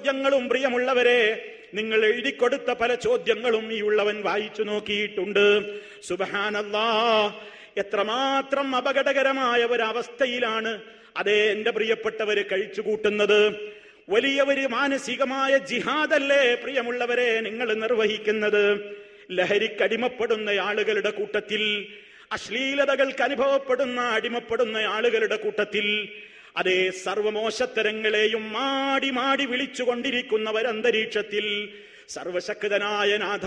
ചോദ്യങ്ങളും പ്രിയമുള്ളവരെ, നിങ്ങൾ എഴുതിക്കൊടുത്ത പല ചോദ്യങ്ങളും ഈ ഉള്ളവൻ വായിച്ചു നോക്കിയിട്ടുണ്ട്. സുബ്ഹാനല്ലാഹ്, എത്രമാത്രം അപകടകരമായ ഒരവസ്ഥയിലാണ് അതേ എന്റെ പ്രിയപ്പെട്ടവര് കഴിച്ചുകൂട്ടുന്നത്. വലിയ ഒരു മാനസികമായ ജിഹാദല്ലേ പ്രിയമുള്ളവരെ നിങ്ങൾ നിർവഹിക്കുന്നത്. ലഹരിക്കടിമപ്പെടുന്ന ആളുകളുടെ കൂട്ടത്തിൽ, അശ്ലീലതകൾക്ക് അടിമപ്പെടുന്ന ആളുകളുടെ കൂട്ടത്തിൽ അതേ സർവമോശത്തരങ്ങളെയും മാടി മാടി വിളിച്ചുകൊണ്ടിരിക്കുന്നവരന്തരീക്ഷത്തിൽ സർവശക്തനായ നാഥ,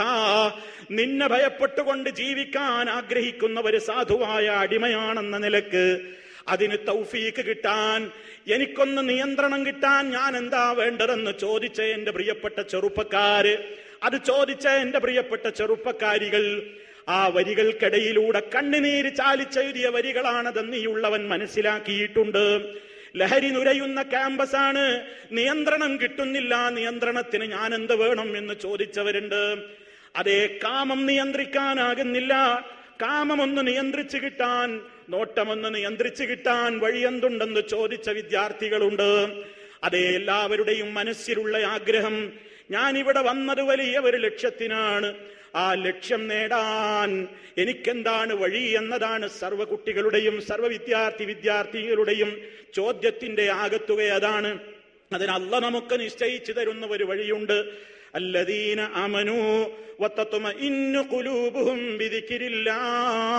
നിന്നെ ഭയപ്പെട്ടുകൊണ്ട് ജീവിക്കാൻ ആഗ്രഹിക്കുന്ന ഒരു സാധുവായ അടിമയാണെന്ന നിലക്ക് അതിന് തൗഫീക്ക് കിട്ടാൻ, എനിക്കൊന്ന് നിയന്ത്രണം കിട്ടാൻ ഞാൻ എന്താ വേണ്ടതെന്ന് ചോദിച്ച എന്റെ പ്രിയപ്പെട്ട ചെറുപ്പക്കാര്, അത് ചോദിച്ച എന്റെ പ്രിയപ്പെട്ട ചെറുപ്പക്കാരികൾ, ആ വരികൾക്കിടയിലൂടെ കണ്ണുനീര് ചാലിച്ചെഴുതിയ വരികളാണതെന്ന് ഈ ഉള്ളവൻ മനസ്സിലാക്കിയിട്ടുണ്ട്. ലഹരി നുരയുന്ന ക്യാമ്പസാണ്, നിയന്ത്രണം കിട്ടുന്നില്ല, നിയന്ത്രണത്തിന് ഞാൻ എന്ത് വേണം എന്ന് ചോദിച്ചവരുണ്ട്. അതേ കാമം നിയന്ത്രിക്കാനാകുന്നില്ല, കാമമൊന്ന് നിയന്ത്രിച്ചു കിട്ടാൻ, നോട്ടമൊന്ന് നിയന്ത്രിച്ചു കിട്ടാൻ വഴിയെന്തുണ്ടെന്ന് ചോദിച്ച വിദ്യാർത്ഥികളുണ്ട്. അതേ എല്ലാവരുടെയും മനസ്സിലുള്ള ആഗ്രഹം, ഞാനിവിടെ വന്നത് വലിയ ഒരു ലക്ഷ്യത്തിനാണ്, ആ ലക്ഷ്യം നേടാൻ എനിക്കെന്താണ് വഴി എന്നതാണ് സർവ്വ കുട്ടികളുടെയും സർവ്വ വിദ്യാർത്ഥികളുടെയും ചോദ്യത്തിന്റെ ആകത്തുക അതാണ്. അതിന് അല്ലാഹ് നമുക്ക് നിശ്ചയിച്ചു തരുന്ന ഒരു വഴിയുണ്ട്. അല്ലദീന ആമനൂ വതത്മഇന്നു ഖുലൂബുഹും ബിദിക്രില്ലാഹ്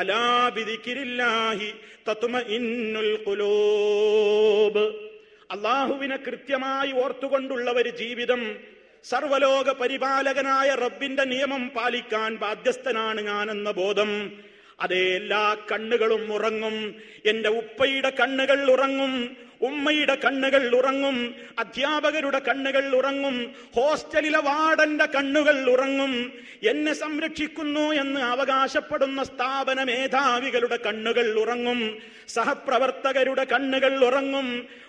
അലാ ബിദിക്രില്ലാഹി തത്മഇന്നുൽ ഖുലൂബ്. അല്ലാഹുവിനെ കൃത്യമായി ഓർത്തുകൊണ്ടുള്ള ഒരു ജീവിതം, സർവലോക പരിപാലകനായ റബ്ബിന്റെ നിയമം പാലിക്കാൻ ബാധ്യസ്ഥനാണ് ഞാനെന്ന ബോധം, അതേ എല്ലാ കണ്ണുകളും ഉറങ്ങും. എന്റെ ഉപ്പയുടെ കണ്ണുകൾ ഉറങ്ങും, ഉമ്മയുടെ കണ്ണുകൾ ഉറങ്ങും, അധ്യാപകരുടെ കണ്ണുകൾ ഉറങ്ങും, ഹോസ്റ്റലിലെ വാർഡന്റെ കണ്ണുകൾ ഉറങ്ങും, എന്നെ സംരക്ഷിക്കുന്നു എന്ന് അവകാശപ്പെടുന്ന സ്ഥാപന മേധാവികളുടെ കണ്ണുകൾ ഉറങ്ങും, സഹപ്രവർത്തകരുടെ കണ്ണുകൾ ഉറങ്ങും.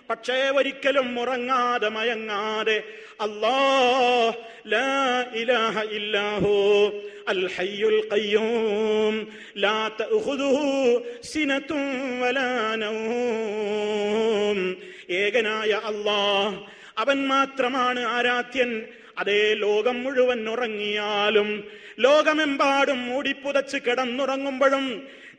പക്ഷേ ഒരിക്കലും ഉറങ്ങാതെ മയങ്ങാതെ അല്ലാഹ് ലാ ഇലാഹ ഇല്ലാഹു അൽ ഹയ്യുൽ ഖയ്യൂം ലാ തഅഖുദുഹു സിനതുൻ വലാ നൗം. ഏകനായ അല്ലാഹ്, അവൻ മാത്രമാണ് ആരാധ്യൻ. അതേ ലോകം മുഴുവൻ ഉറങ്ങിയാലും, ലോകമെമ്പാടും മൂടിപ്പുതച്ച് കിടന്നുറങ്ങുമ്പോഴും,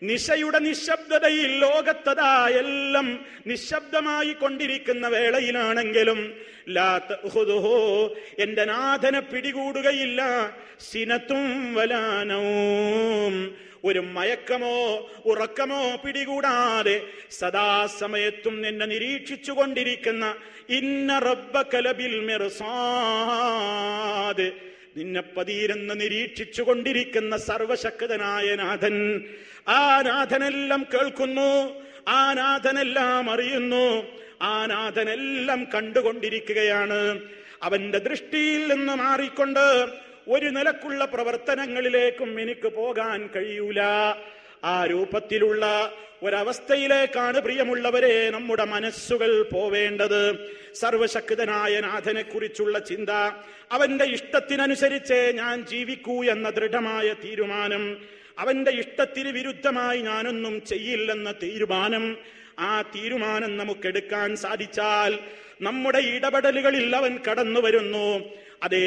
നിശയുടെ നിശബ്ദതയിൽ ലോകത്തതാ എല്ലാം നിശബ്ദമായി കൊണ്ടിരിക്കുന്ന വേളയിലാണെങ്കിലും ലാ തഅഖുദുഹു, എന്റെ നാഥനെ പിടികൂടുകയില്ല, സിനത്തും വലാ നൗം, ഒരു മയക്കമോ ഉറക്കമോ പിടികൂടാതെ സദാസമയത്തും നിന്നെ നിരീക്ഷിച്ചു കൊണ്ടിരിക്കുന്ന ഇന്ന റബ്ബക ലബിൽ മിർസാദ്, നിന്നെ പതിയിരുന്ന് നിരീക്ഷിച്ചു കൊണ്ടിരിക്കുന്ന സർവശക്തനായ നാഥൻ, ആ നാഥനെല്ലാം കേൾക്കുന്നു, ആ നാഥനെല്ലാം അറിയുന്നു, ആ നാഥനെല്ലാം കണ്ടുകൊണ്ടിരിക്കുകയാണ്. അവന്റെ ദൃഷ്ടിയിൽ നിന്ന് മാറിക്കൊണ്ട് ഒരു നിലക്കുള്ള പ്രവർത്തനങ്ങളിലേക്കും എനിക്ക് പോകാൻ കഴിയൂല. ആ രൂപത്തിലുള്ള ഒരവസ്ഥയിലേക്കാണ് പ്രിയമുള്ളവരെ നമ്മുടെ മനസ്സുകൾ പോവേണ്ടത്. സർവശക്തനായ നാഥനെ കുറിച്ചുള്ള ചിന്ത, അവന്റെ ഇഷ്ടത്തിനനുസരിച്ച് ഞാൻ ജീവിക്കൂ എന്ന ദൃഢമായ തീരുമാനം, അവന്റെ ഇഷ്ടത്തിന് വിരുദ്ധമായി ഞാനൊന്നും ചെയ്യില്ലെന്ന തീരുമാനം, ആ തീരുമാനം നമുക്കെടുക്കാൻ സാധിച്ചാൽ നമ്മുടെ ഇടപെടലുകളിൽ അവൻ കടന്നു വരുന്നു. അതെ,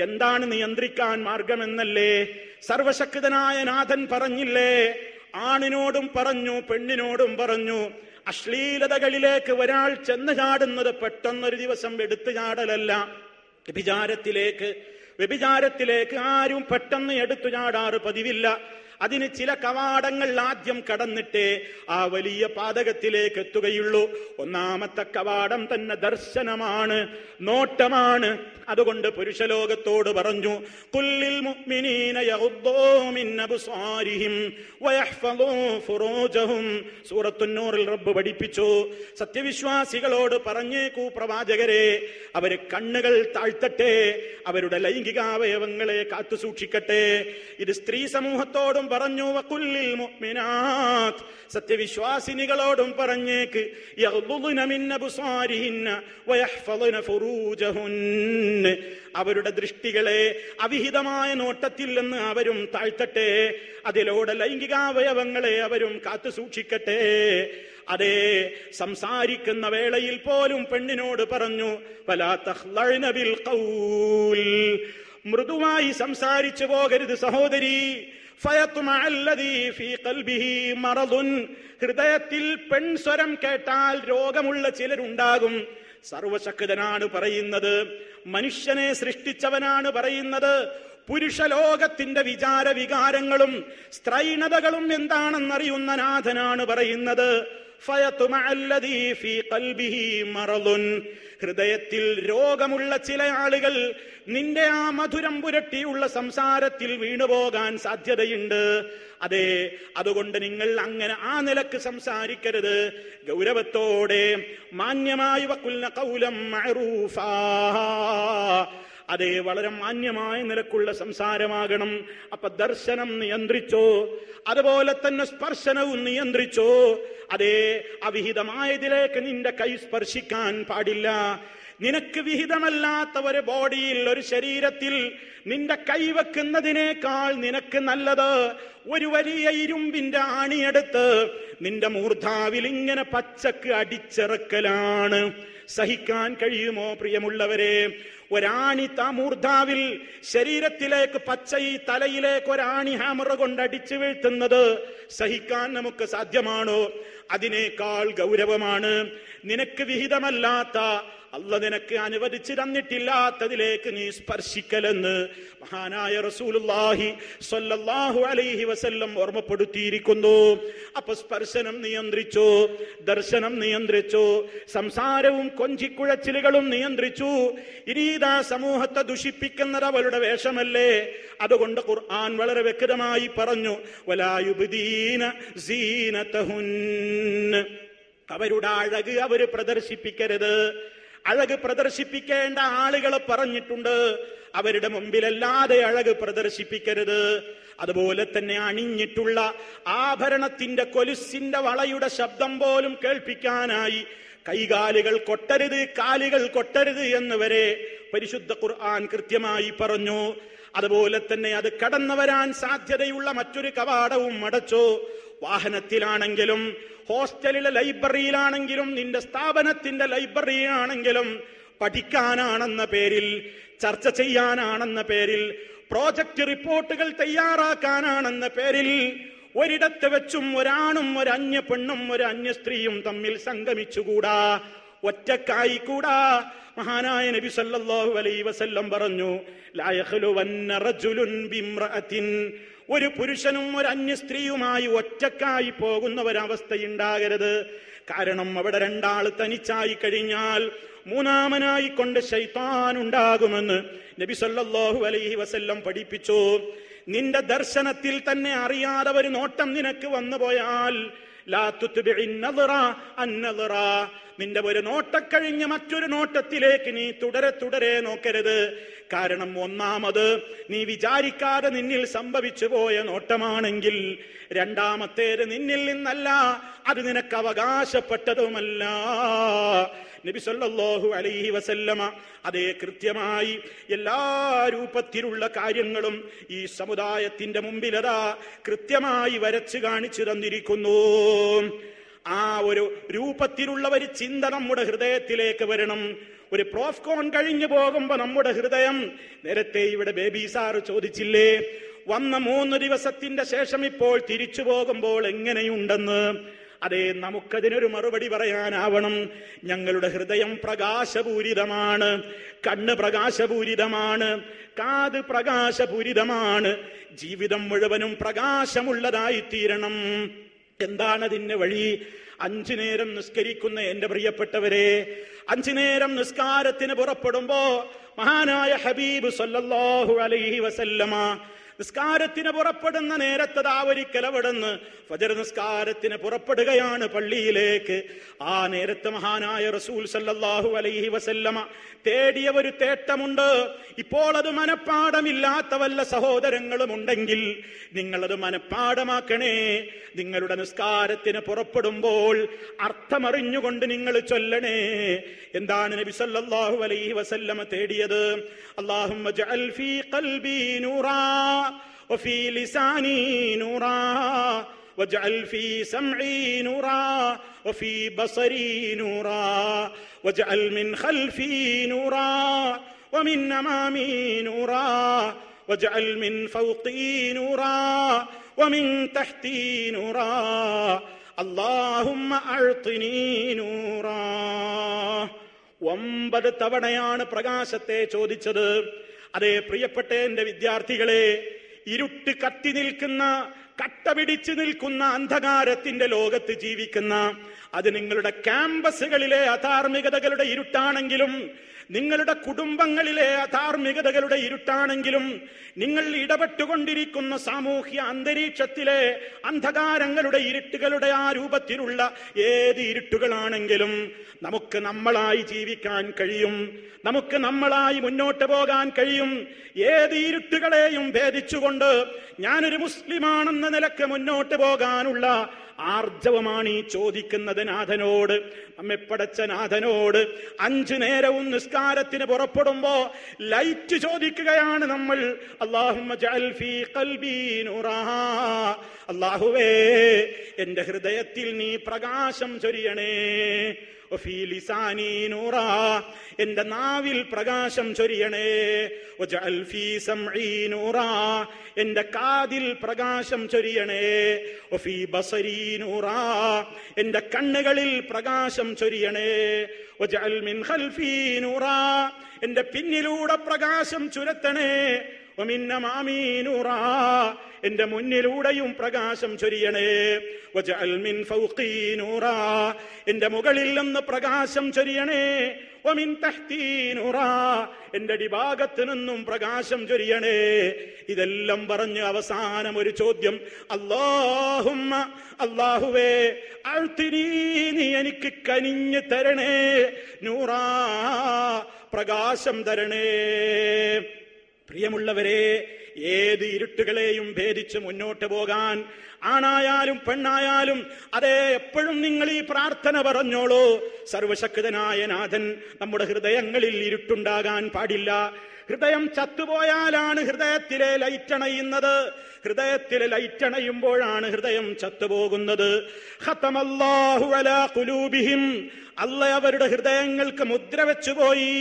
എന്താണ് നിയന്ത്രിക്കാൻ മാർഗമെന്നല്ലേ സർവശക്തനായ നാഥൻ പറഞ്ഞില്ലേ? ആണിനോടും പറഞ്ഞു, പെണ്ണിനോടും പറഞ്ഞു. അശ്ലീലതകളിലേക്ക് ഒരാൾ ചെന്ന് ചാടുന്നത് പെട്ടെന്നൊരു ദിവസം എടുത്തു ചാടലല്ല. വ്യഭിചാരത്തിലേക്ക് ആരും പെട്ടെന്ന് എടുത്തു ചാടാറ് പതിവില്ല. അതിന് ചില കവാടങ്ങൾ ആദ്യം കടന്നിട്ടേ ആ വലിയ പാതകത്തിലേക്ക് എത്തുകയുള്ളൂ. ഒന്നാമത്തെ കവാടം തന്നെ ദർശനമാണ്, നോട്ടമാണ്. അതുകൊണ്ട് പുരുഷലോകത്തോട് പറഞ്ഞു, ഖുല്ലിൽ മുഅ്മിനീന യഗ്ദൂ മിൻ അബ്സാരിഹിം വയഹ്ഫളൂ ഫുറൂജഹും. സൂറത്തുൻ നൂറിൽ റബ്ബ് പഠിപ്പിച്ചു, സത്യവിശ്വാസികളോട് പറഞ്ഞേക്കൂ പ്രവാചകരെ, അവര് കണ്ണുകൾ താഴ്ത്തട്ടെ, അവരുടെ ലൈംഗികാവയവങ്ങളെ കാത്തു സൂക്ഷിക്കട്ടെ. ഇത് സ്ത്രീ സമൂഹത്തോടും പറഞ്ഞു. വഖുല്ലിൽ മുഅ്മിനാത്ത്, സത്യവിശ്വാസിനികളോടും പറഞ്ഞേക്ക്, യഗ്ദുന മിൻ അബ്സാരിഹിന്ന വയഹ്ഫളന ഫുറൂജഹുന്ന, അവരുടെ ദൃഷ്ടികളെ അവിഹിതമായ നോട്ടത്തിൽ നിന്ന് അവരും താഴ്ത്തട്ടെ, അതിലൂടെ ലൈംഗികാവയവങ്ങളെ അവരും കാത്തു സൂക്ഷിക്കട്ടെ. അതേ സംസാരിക്കുന്ന വേളയിൽ പോലും പെണ്ണിനോട് പറഞ്ഞു വലാ തഖ്ലഅന ബിൽ ഖൗൽ, മൃദുവായി സംസാരിച്ചു പോകരുത് സഹോദരി. ഫയത്മഅല്ലദീ ഫീ ഖൽബിഹി മറദുൻ, ഹൃദയത്തിൽ പെൺസ്വരം കേട്ടാൽ രോഗമുള്ള ചിലരുണ്ടാകും. സർവശക്തനാണ് പറയുന്നത്, മനുഷ്യനെ സൃഷ്ടിച്ചവനാണ് പറയുന്നത്, പുരുഷലോകത്തിന്റെ വിചാര വികാരങ്ങളും സ്ത്രൈണതകളും എന്താണെന്നറിയുന്ന നാഥനാണ് പറയുന്നത്. ഫയത്മഅല്ലദീ ഫീ ഖൽബിഹി മറദുൻ, ഹൃദയത്തിൽ രോഗമുള്ള ചില ആളുകൾ നിന്റെ ആ മധുരം പുരട്ടിയുള്ള സംസാരത്തിൽ വീണുപോകാൻ സാധ്യതയുണ്ട്. അതെ, അതുകൊണ്ട് നിങ്ങൾ അങ്ങനെ ആ നിലക്ക് സംസാരിക്കരുത്. ഗൗരവത്തോടെ മാന്യമായി വഖുൽന ഖൗലൻ മഅറൂഫാ, അതെ, വളരെ മാന്യമായ നിലക്കുള്ള സംസാരമാകണം. അപ്പൊ ദർശനം നിയന്ത്രിച്ചോ, അതുപോലെ തന്നെ സ്പർശനവും നിയന്ത്രിച്ചോ. അതേ, അവിഹിതമായതിലേക്ക് നിന്റെ കൈ സ്പർശിക്കാൻ പാടില്ല. നിനക്ക് വിഹിതമല്ലാത്ത ഒരു ബോഡിയിൽ, ഒരു ശരീരത്തിൽ നിന്റെ കൈവെക്കുന്നതിനേക്കാൾ നിനക്ക് നല്ലത് ഒരു വലിയ ഇരുമ്പിന്റെ ആണിയെടുത്ത് നിന്റെ മൂർധാവിൽ ഇങ്ങനെ പച്ചക്ക് അടിച്ചിറക്കലാണ്. സഹിക്കാൻ കഴിയുമോ പ്രിയമുള്ളവരെ? ഒരാണി മൂർധാവിൽ ശരീരത്തിലേക്ക് പച്ച ഈ തലയിലേക്ക് ഒരാണി ഹാമറ കൊണ്ട് അടിച്ചു വീഴ്ത്തുന്നത് സഹിക്കാൻ നമുക്ക് സാധ്യമാണോ? അതിനേക്കാൾ ഗൗരവമാണ് നിനക്ക് വിഹിതമല്ലാത്ത, അല്ല നിനക്ക് അനുവദിച്ചു തന്നിട്ടില്ലാത്തതിലേക്ക് നീ സ്പർശിക്കലെന്ന് മഹാനായ റസൂലുള്ളാഹി സ്വല്ലല്ലാഹു അലൈഹി വസല്ലം ഓർമ്മപ്പെടുത്തിയിരിക്കുന്നു. അപ്പൊ സ്പർശനം നിയന്ത്രിച്ചു, ദർശനം നിയന്ത്രിച്ചു, സംസാരവും കൊഞ്ചിക്കുഴച്ചിലുകളും നിയന്ത്രിച്ചു. ഇനിതാ സമൂഹത്തെ ദുഷിപ്പിക്കുന്നത് അവളുടെ വേഷമല്ലേ? അതുകൊണ്ട് ഖുർആൻ വളരെ വ്യക്തമായി പറഞ്ഞു, വലാ യുബ്ദീന സീനതഹുന്ന, അവരുടെ അഴക് അവര് പ്രദർശിപ്പിക്കരുത്. അഴക് പ്രദർശിപ്പിക്കേണ്ട ആളുകളെ പറഞ്ഞിട്ടുണ്ട്, അവരുടെ മുമ്പിലല്ലാതെ അഴക് പ്രദർശിപ്പിക്കരുത്. അതുപോലെ തന്നെ അണിഞ്ഞിട്ടുള്ള ആഭരണത്തിന്റെ കൊലുസിന്റെ വളയുടെ ശബ്ദം പോലും കേൾപ്പിക്കാനായി കൈകാലുകൾ കൊട്ടരുത്, കാലുകൾ കൊട്ടരുത് എന്ന് വരെ പരിശുദ്ധ ഖുർആൻ കൃത്യമായി പറഞ്ഞു. അതുപോലെ തന്നെ അത് കടന്നു വരാൻ സാധ്യതയുള്ള മറ്റൊരു കവാടവും അടച്ചു. വാഹനത്തിലാണെങ്കിലും, ഹോസ്റ്റലിലെ ലൈബ്രറിയിലാണെങ്കിലും, നിന്റെ സ്ഥാപനത്തിന്റെ ലൈബ്രറിയാണെങ്കിലും, പഠിക്കാനാണെന്ന പേരിൽ, ചർച്ച ചെയ്യാനാണെന്ന പേരിൽ, പ്രോജക്റ്റ് റിപ്പോർട്ടുകൾ തയ്യാറാക്കാനാണെന്ന പേരിൽ ഒരിടത്ത് വെച്ചും ഒരാണും ഒരു അന്യ പെണ്ണും ഒരു അന്യ സ്ത്രീയും തമ്മിൽ സംഗമിച്ചുകൂടാ, ഒറ്റക്കായിക്കൂടാ. മഹാനായ നബി സല്ലല്ലാഹു അലൈഹി വസല്ലം പറഞ്ഞു, ലാ യഖ്ലുവന്ന റജുലുൻ ബിംറഅത്തിൻ, ഒരു പുരുഷനും ഒരു അന്യ സ്ത്രീയുമായി ഒറ്റക്കായി പോകുന്ന ഒരവസ്ഥയുണ്ടാകരുത്. കാരണം അവിടെ രണ്ടാള് തനിച്ചായി കഴിഞ്ഞാൽ മൂന്നാമനായി കൊണ്ട് ശൈത്താൻ ഉണ്ടാകുമെന്ന് നബി സല്ലല്ലാഹു അലൈഹി വസല്ലം പഠിപ്പിച്ചു. നിന്റെ ദർശനത്തിൽ തന്നെ അറിയാതെ ഒരു നോട്ടം നിനക്ക് വന്നു പോയാൽ ലാ തുത്ബിഇൻ നദറ അന്നദറ, നിന്റെ ഒരു നോട്ടക്കഴിഞ്ഞ് മറ്റൊരു നോട്ടത്തിലേക്ക് നീ തുടരെ നോക്കരുത്. കാരണം ഒന്നാമത് നീ വിചാരിക്കാതെ നിന്നിൽ സംഭവിച്ചു പോയ നോട്ടമാണെങ്കിൽ രണ്ടാമത്തേത് നിന്നിൽ നിന്നല്ല, അത് നിനക്ക് അവകാശപ്പെട്ടതുമല്ല. നബി സല്ലല്ലാഹു അലൈഹി വസല്ലമ അതേ കൃത്യമായി എല്ലാ രൂപത്തിലുള്ള കാര്യങ്ങളും ഈ സമുദായത്തിന്റെ മുമ്പിലതാ കൃത്യമായി വരച്ചു കാണിച്ചു തന്നിരിക്കുന്നു. ആ ഒരു രൂപത്തിലുള്ള ഒരു ചിന്ത നമ്മുടെ ഹൃദയത്തിലേക്ക് വരണം. ഒരു പ്രോഫ്കോൺ കഴിഞ്ഞു പോകുമ്പോ നമ്മുടെ ഹൃദയം, നേരത്തെ ഇവിടെ ബേബി സാറ് ചോദിച്ചില്ലേ, വന്ന 3 ദിവസത്തിന്റെ ശേഷം ഇപ്പോൾ തിരിച്ചു പോകുമ്പോൾ എങ്ങനെയുണ്ടെന്ന്. അതെ, നമുക്കതിനൊരു മറുപടി പറയാനാവണം. ഞങ്ങളുടെ ഹൃദയം പ്രകാശപൂരിതമാണ്, കണ്ണ് പ്രകാശപൂരിതമാണ്, കാത് പ്രകാശപൂരിതമാണ്. ജീവിതം മുഴുവനും പ്രകാശമുള്ളതായി തീരണം. എന്താണ് അതിന്റെ വഴി? 5 നേരം നിസ്കരിക്കുന്ന എന്റെ പ്രിയപ്പെട്ടവരെ, 5 നേരം നിസ്കാരത്തിന് പുറപ്പെടുമ്പോ മഹാനായ ഹബീബ് സല്ലല്ലാഹു അലൈഹി വസല്ലമ നിസ്കാരത്തിന് പുറപ്പെടുന്ന നേരത്തത് ഒരിക്കലവിടുന്ന് ഫജർ നിസ്കാരത്തിന് പുറപ്പെടുകയാണ് പള്ളിയിലേക്ക്. ആ നേരത്ത് മഹാനായ റസൂൽ സല്ലല്ലാഹു അലൈഹി വസല്ലമ തേടിയ ഒരു തേട്ടമുണ്ട്. ഇപ്പോൾ അത് മനപ്പാടമില്ലാത്ത വല്ല സഹോദരങ്ങളും ഉണ്ടെങ്കിൽ നിങ്ങളത് മനപ്പാടമാക്കണേ. നിങ്ങളുടെ നിസ്കാരത്തിന് പുറപ്പെടുമ്പോൾ അർത്ഥമറിഞ്ഞുകൊണ്ട് നിങ്ങൾ ചൊല്ലണേ. എന്താണ് നബി സല്ലല്ലാഹു അലൈഹി വസല്ലമ തേടിയത്? അല്ലാഹുമ്മ ജഅൽ ഫീ ഖൽബി നൂറാ വഫീ ലിസാനി നൂറാ വജ്അൽ ഫീ സമഈ നൂറാ വഫീ ബസരീ നൂറാ വജ്അൽ മിൻ ഖൽഫീ നൂറാ വമിൻ അമാമീ നൂറാ വജ്അൽ മിൻ ഫൗഖീ നൂറാ വമിൻ തഹ്തീ നൂറാ അല്ലാഹുമ്മ അഅ്തിനീ നൂറാ. 9 തവണയാണ് പ്രകാശത്തെ ചോദിച്ചത്. അതേ പ്രിയപ്പെട്ട എന്റെ വിദ്യാർത്ഥികളെ, ഇരുട്ട് കത്തി നിൽക്കുന്ന, കട്ട പിടിച്ചു നിൽക്കുന്ന അന്ധകാരത്തിന്റെ ലോകത്ത് ജീവിക്കുന്ന, അത് നിങ്ങളുടെ ക്യാമ്പസുകളിലെ അധാർമികതകളുടെ ഇരുട്ടാണെങ്കിലും, നിങ്ങളുടെ കുടുംബങ്ങളിലെ അധാർമികതകളുടെ ഇരുട്ടാണെങ്കിലും, നിങ്ങൾ ഇടപെട്ടുകൊണ്ടിരിക്കുന്ന സാമൂഹ്യ അന്തരീക്ഷത്തിലെ അന്ധകാരങ്ങളുടെ ഇരുട്ടുകളുടെ ആ രൂപത്തിലുള്ള ഏത് ഇരുട്ടുകളാണെങ്കിലും നമുക്ക് നമ്മളായി ജീവിക്കാൻ കഴിയും, നമുക്ക് നമ്മളായി മുന്നോട്ട് പോകാൻ കഴിയും. ഏത് ഇരുട്ടുകളെയും ഭേദിച്ചുകൊണ്ട് ഞാനൊരു മുസ്ലിമാണെന്ന നിലക്ക് മുന്നോട്ട് പോകാനുള്ള ആർജവമാണ് ഈ ചോദിക്കുന്നത് നാഥനോട്, നമ്മെ പടച്ച നാഥനോട്. 5 നേരവും നിസ്കാരത്തിന് പുറപ്പെടുമ്പോ ലൈറ്റ് ചോദിക്കുകയാണ് നമ്മൾ. അല്ലാഹുമ്മ ജഅൽ ഫീ ഖൽബി നൂറാ, അല്ലാഹുവേ എന്റെ ഹൃദയത്തിൽ നീ പ്രകാശം ചൊരിയണേ. വഫീ ലിസാനി നൂറാ, എന്റെ നാവിൽ പ്രകാശം ചൊരിയണേ. വജഅൽ ഫീ സമഈ നൂറാ, എന്റെ കാതിൽ പ്രകാശം ചൊരിയണേ. വഫീ ബസരീ നൂറാ, എന്റെ കണ്ണുകളിൽ പ്രകാശം ചൊരിയണേ. വജഅൽ മിൻ ഖൽഫീ നൂറാ, എന്റെ പിന്നിലൂടെ പ്രകാശം ചുരത്തണേ. വമിൻ അമാമീ നൂറാ, എന്റെ മുന്നിലൂടെയും പ്രകാശം ചൊരിയണേ. വജഅൽ മിൻ ഫൗഖീ നൂറാ, എന്റെ മുകളിൽ നിന്ന് പ്രകാശം ചൊരിയണേ. വമിൻ തഹ്തീ നൂറാ, എന്റെ അടിഭാഗത്ത് നിന്നും പ്രകാശം ചൊരിയണേ. ഇതെല്ലാം പറഞ്ഞ് അവസാനം ഒരു ചോദ്യം, അല്ലാഹുമ്മ, അല്ലാഹുവേ അഅ്തിനീ, നീ എനിക്ക് കനിഞ്ഞ് തരണേ. നൂറാ, പ്രകാശം തരണേ. പ്രിയമുള്ളവരെ, ഏത് ഇരുട്ടുകളെയും ഭേദിച്ച് മുന്നോട്ട് പോകാൻ ആണായാലും പെണ്ണായാലും അതേ എപ്പോഴും നിങ്ങൾ ഈ പ്രാർത്ഥന പറഞ്ഞോളൂ. സർവശക്തനായ നാഥൻ, നമ്മുടെ ഹൃദയങ്ങളിൽ ഇരുട്ടുണ്ടാകാൻ പാടില്ല. ഹൃദയം ചത്തുപോയാലാണ് ഹൃദയത്തിലെ ലൈറ്റണയുന്നത്. ഹൃദയത്തിലെ ലൈറ്റണയുമ്പോഴാണ് ഹൃദയം ചത്തുപോകുന്നത്. ഖതമല്ലാഹു അലാ ഖുലൂബിഹിം, അല്ലാഹ് അവരുടെ ഹൃദയങ്ങൾക്ക് മുദ്ര വെച്ചുപോയി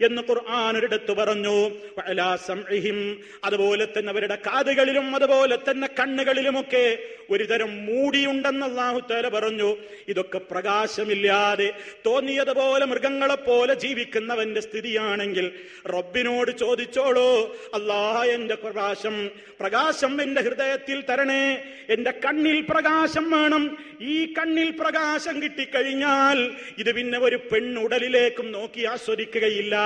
എന്ന് ഖുർആൻ ഒരിടത്ത് പറഞ്ഞു. വഅലാ സംഇഹിം, അതുപോലെ തന്നെ അവരുടെ കാതുകളിലും അതുപോലെ തന്നെ കണ്ണുകളിലുമൊക്കെ ഒരുതരം മൂടിയുണ്ടെന്ന് അല്ലാഹു തആല പറഞ്ഞു. ഇതൊക്കെ പ്രകാശമില്ലാതെ തോന്നിയതുപോലെ മൃഗങ്ങളെപ്പോലെ ജീവിക്കുന്നവന്റെ സ്ഥിതിയാണെങ്കിൽ റബ്ബിനോട് ചോദിച്ചോളൂ, അല്ലാഹ് എന്റെ പ്രകാശം എന്റെ ഹൃദയത്തിൽ തരണേ. എന്റെ കണ്ണിൽ പ്രകാശം വേണം. ഈ കണ്ണിൽ പ്രകാശം കിട്ടിക്കഴിഞ്ഞാൽ ഇത് പിന്നെ ഒരു പെണ്ണുടലിലേക്കും നോക്കി ആസ്വദിക്കുകയില്ല,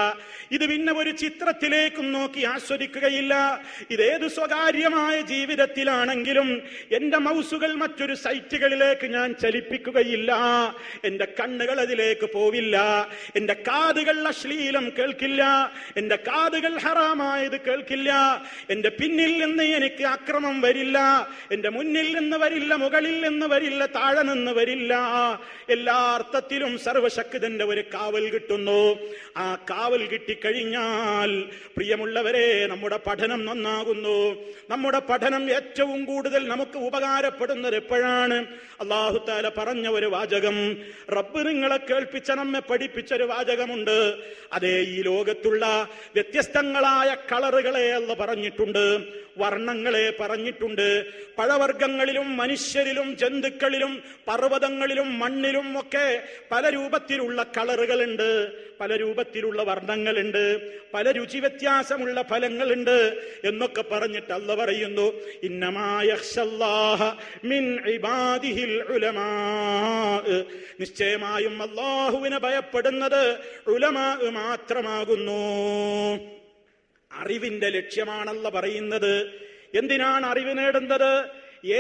ഇത് പിന്നെ ഒരു ചിത്രത്തിലേക്കും നോക്കി ആസ്വദിക്കുകയില്ല. ഇതേത് സ്വകാര്യമായ ജീവിതത്തിലാണെങ്കിലും എന്റെ മൗസുകൾ മറ്റൊരു സൈറ്റുകളിലേക്ക് ഞാൻ ചലിപ്പിക്കുകയില്ല. എന്റെ കണ്ണുകൾ അതിലേക്ക് പോവില്ല. എന്റെ കാതുകൾ അശ്ലീലം കേൾക്കില്ല. എന്റെ കാതുകൾ ഹറാമായത് കേൾക്കില്ല. എന്റെ പിന്നിൽ നിന്ന് എനിക്ക് അക്രമം വരില്ല. എന്റെ മുന്നിൽ നിന്ന് വരില്ല, മുകളിൽ നിന്ന് വരില്ല, താഴെ നിന്ന് വരില്ല. എല്ലാ അർത്ഥത്തിലും സർവശക്തന്റെ ഒരു കാവൽ കിട്ടുന്നു. ആ കാവൽ കിട്ടിക്കഴിഞ്ഞാൽ പ്രിയമുള്ളവരെ, നമ്മുടെ പഠനം നന്നാകുന്നു. നമ്മുടെ പഠനം ഏറ്റവും കൂടുതൽ നമുക്ക് ഉപകാരപ്പെടുന്നത് എപ്പോഴാണ്? അല്ലാഹു തആല പറഞ്ഞ ഒരു വാചകം, റബ്ബ് നിങ്ങളെ കേൾപ്പിച്ച, നമ്മെ പഠിപ്പിച്ചൊരു വാചകമുണ്ട്. അതേ, ഈ ലോകത്തുള്ള വ്യത്യസ്തങ്ങളായ കളറുകളെ അല്ലാഹ് പറഞ്ഞിട്ടുണ്ട്, വർണ്ണങ്ങളെ പറഞ്ഞിട്ടുണ്ട്. പഴവർഗ്ഗങ്ങളിലും മനുഷ്യരിലും ജന്തുക്കളിലും പർവ്വതങ്ങളിലും മണ്ണിലും ഒക്കെ പല രൂപത്തിലുള്ള കളറുകളുണ്ട്, പല രൂപത്തിലുള്ള വർണ്ണങ്ങളുണ്ട്, പല രുചി വ്യത്യാസമുള്ള ഫലങ്ങളുണ്ട് എന്നൊക്കെ പറഞ്ഞിട്ട് അല്ലാഹ് പറയുന്നു, ഇന്നമാ യഖ്ശല്ലാഹ മിൻ ഇബാദിഹിൽ ഉലമാ, നിശ്ചയമായും അല്ലാഹുവിനെ ഭയപ്പെടുന്നത് ഉലമാ മാത്രമാകുന്നു. അറിവിന്റെ ലക്ഷ്യമാണല്ല പറയുന്നത്. എന്തിനാണ് അറിവ് നേടുന്നത്?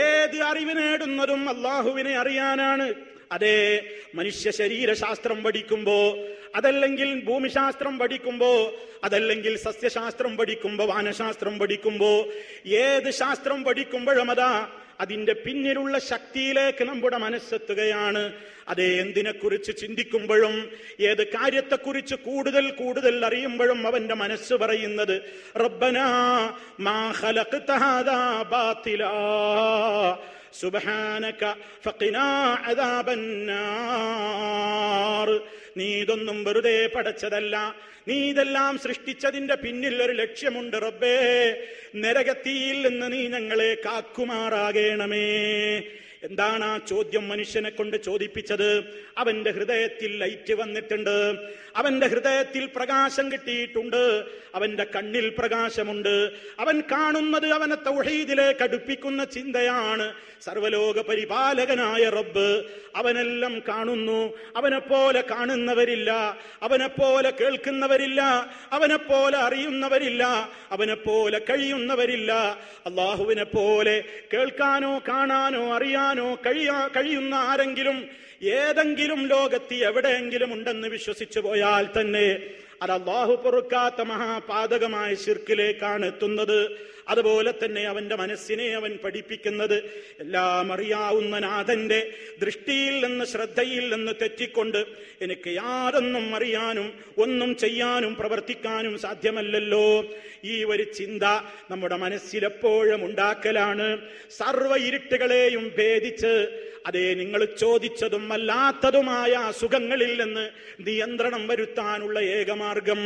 ഏത് അറിവ് നേടുന്നതും അല്ലാഹുവിനെ അറിയാനാണ്. അതേ, മനുഷ്യ ശരീരശാസ്ത്രം പഠിക്കുമ്പോ, അതല്ലെങ്കിൽ ഭൂമിശാസ്ത്രം പഠിക്കുമ്പോ, അതല്ലെങ്കിൽ സസ്യശാസ്ത്രം പഠിക്കുമ്പോ, വാനശാസ്ത്രം പഠിക്കുമ്പോ, ഏത് ശാസ്ത്രം പഠിക്കുമ്പോഴും അതിന്റെ പിന്നിലുള്ള ശക്തിയിലേക്ക് നമ്മുടെ മനസ്സെത്തുകയാണ്. അതേ, എന്തിനെക്കുറിച്ച് ചിന്തിക്കുമ്പോഴും ഏത് കാര്യത്തെക്കുറിച്ച് കൂടുതൽ അറിയുമ്പോഴും അവന്റെ മനസ്സ് പറയുന്നത്, റബ്ബനാ മാ ഖലഖ്ത ഹാദാ ബാതിലാ സുബ്ഹാനക ഫഖിനാ അദാബന്നാർ. നീ ഇതൊന്നും വെറുതെ പടച്ചതല്ല, നീ ഇതെല്ലാം സൃഷ്ടിച്ചതിന്റെ പിന്നിൽ ഒരു ലക്ഷ്യമുണ്ട് റബ്ബേ. നരകത്തിയിൽ നിന്ന് നീ ഞങ്ങളെ കാക്കുമാറാകണമേ. എന്താണ് ആ ചോദ്യം മനുഷ്യനെ കൊണ്ട് ചോദിപ്പിച്ചത്? അവന്റെ ഹൃദയത്തിൽ ലൈറ്റ് വന്നിട്ടുണ്ട്, അവന്റെ ഹൃദയത്തിൽ പ്രകാശം കിട്ടിയിട്ടുണ്ട്, അവന്റെ കണ്ണിൽ പ്രകാശമുണ്ട്. അവൻ കാണുന്നത് അവനെ തൗഹീദിലേക്ക് അടുപ്പിക്കുന്ന ചിന്തയാണ്. സർവലോക പരിപാലകനായ റബ്ബ് അവനെല്ലാം കാണുന്നു. അവനെപ്പോലെ കാണുന്നവരില്ല, അവനെപ്പോലെ കേൾക്കുന്നവരില്ല, അവനെപ്പോലെ അറിയുന്നവരില്ല, അവനെപ്പോലെ കഴിയുന്നവരില്ല. അള്ളാഹുവിനെ പോലെ കേൾക്കാനോ കാണാനോ അറിയാനോ കഴിയുന്ന ആരെങ്കിലും ഏതെങ്കിലും ലോകത്ത് എവിടെയെങ്കിലും ഉണ്ടെന്ന് വിശ്വസിച്ചു പോയാൽ തന്നെ അത് അല്ലാഹു പൊറുക്കാത്ത മഹാപാതകമായ ശിർക്കിലേക്കാണ് എത്തുന്നത്. അതുപോലെ തന്നെ അവന്റെ മനസ്സിനെ അവൻ പഠിപ്പിക്കുന്നത് എല്ലാം അറിയാവുന്ന നാഥന്റെ ദൃഷ്ടിയിൽ നിന്ന് ശ്രദ്ധയിൽ നിന്ന് തെറ്റിക്കൊണ്ട് എനിക്ക് യാതൊന്നും അറിയാനും ഒന്നും ചെയ്യാനും പ്രവർത്തിക്കാനും സാധ്യമല്ലല്ലോ. ഈ ഒരു ചിന്ത നമ്മുടെ മനസ്സിലെപ്പോഴും ഉണ്ടാക്കലാണ്. സർവ്വ ഇരുട്ടുകളെയും ഭേദിച്ച് അതേ നിങ്ങൾ ചോദിച്ചതും അല്ലാത്തതുമായ സുഖങ്ങളിൽ നിന്ന് നിയന്ത്രണം വരുത്താനുള്ള ഏകമാർഗം,